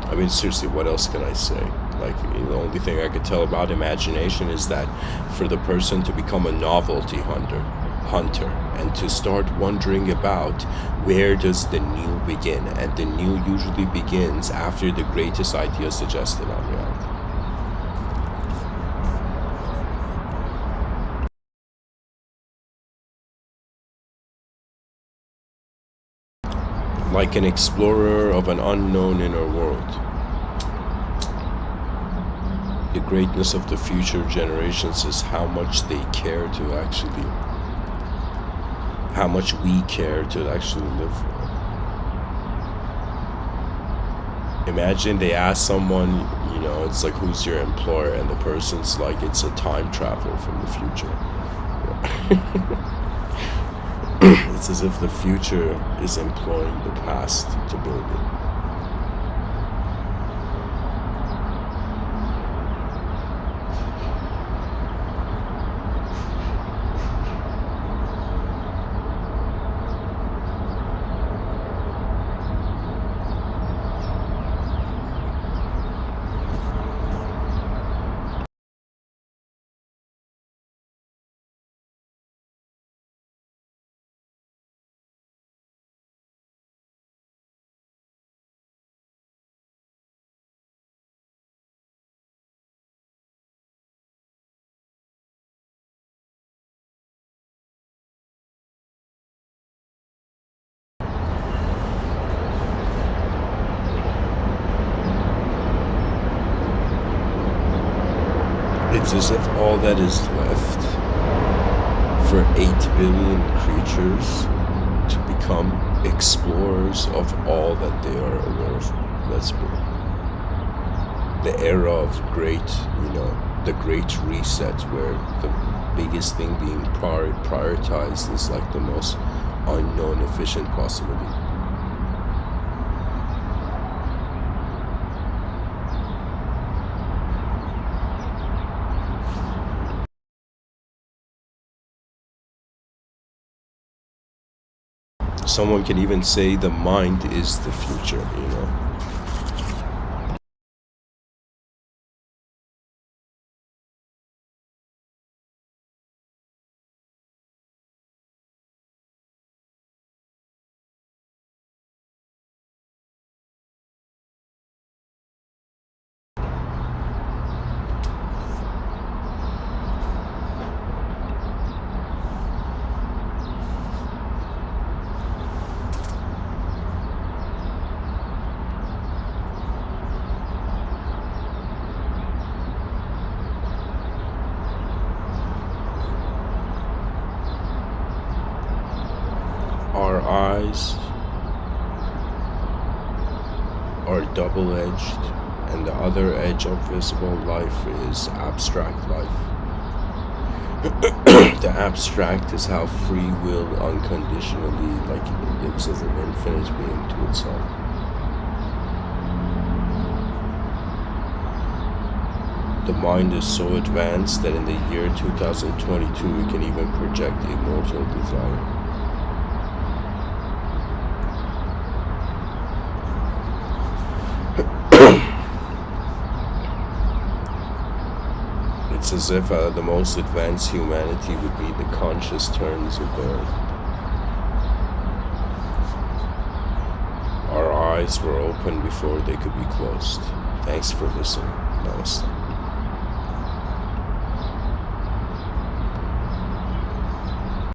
I mean, seriously, what else can I say? Like, the only thing I could tell about imagination is that for the person to become a novelty hunter, and to start wondering about where does the new begin, and the new usually begins after the greatest idea suggested on reality. Like an explorer of an unknown inner world. The greatness of the future generations is how much they care to actually, how much we care to actually live for. Imagine they ask someone, you know, it's like, who's your employer? And the person's like, it's a time traveler from the future. It's as if the future is employing the past to build it. It's as if all that is left for 8 billion creatures to become explorers of all that they are aware of. Let's be. The era of great, you know, the great reset, where the biggest thing being prioritized is like the most unknown, efficient possibility. Someone can even say the mind is the future, you know. eyes are double-edged, and the other edge of visible life is abstract life. The abstract is how free will unconditionally, like, lives as an infinite being to itself. The mind is so advanced that in the year 2022 we can even project immortal desire. It's as if the most advanced humanity would be the conscious turns of birth. Our eyes were open before they could be closed. Thanks for listening. Namaste.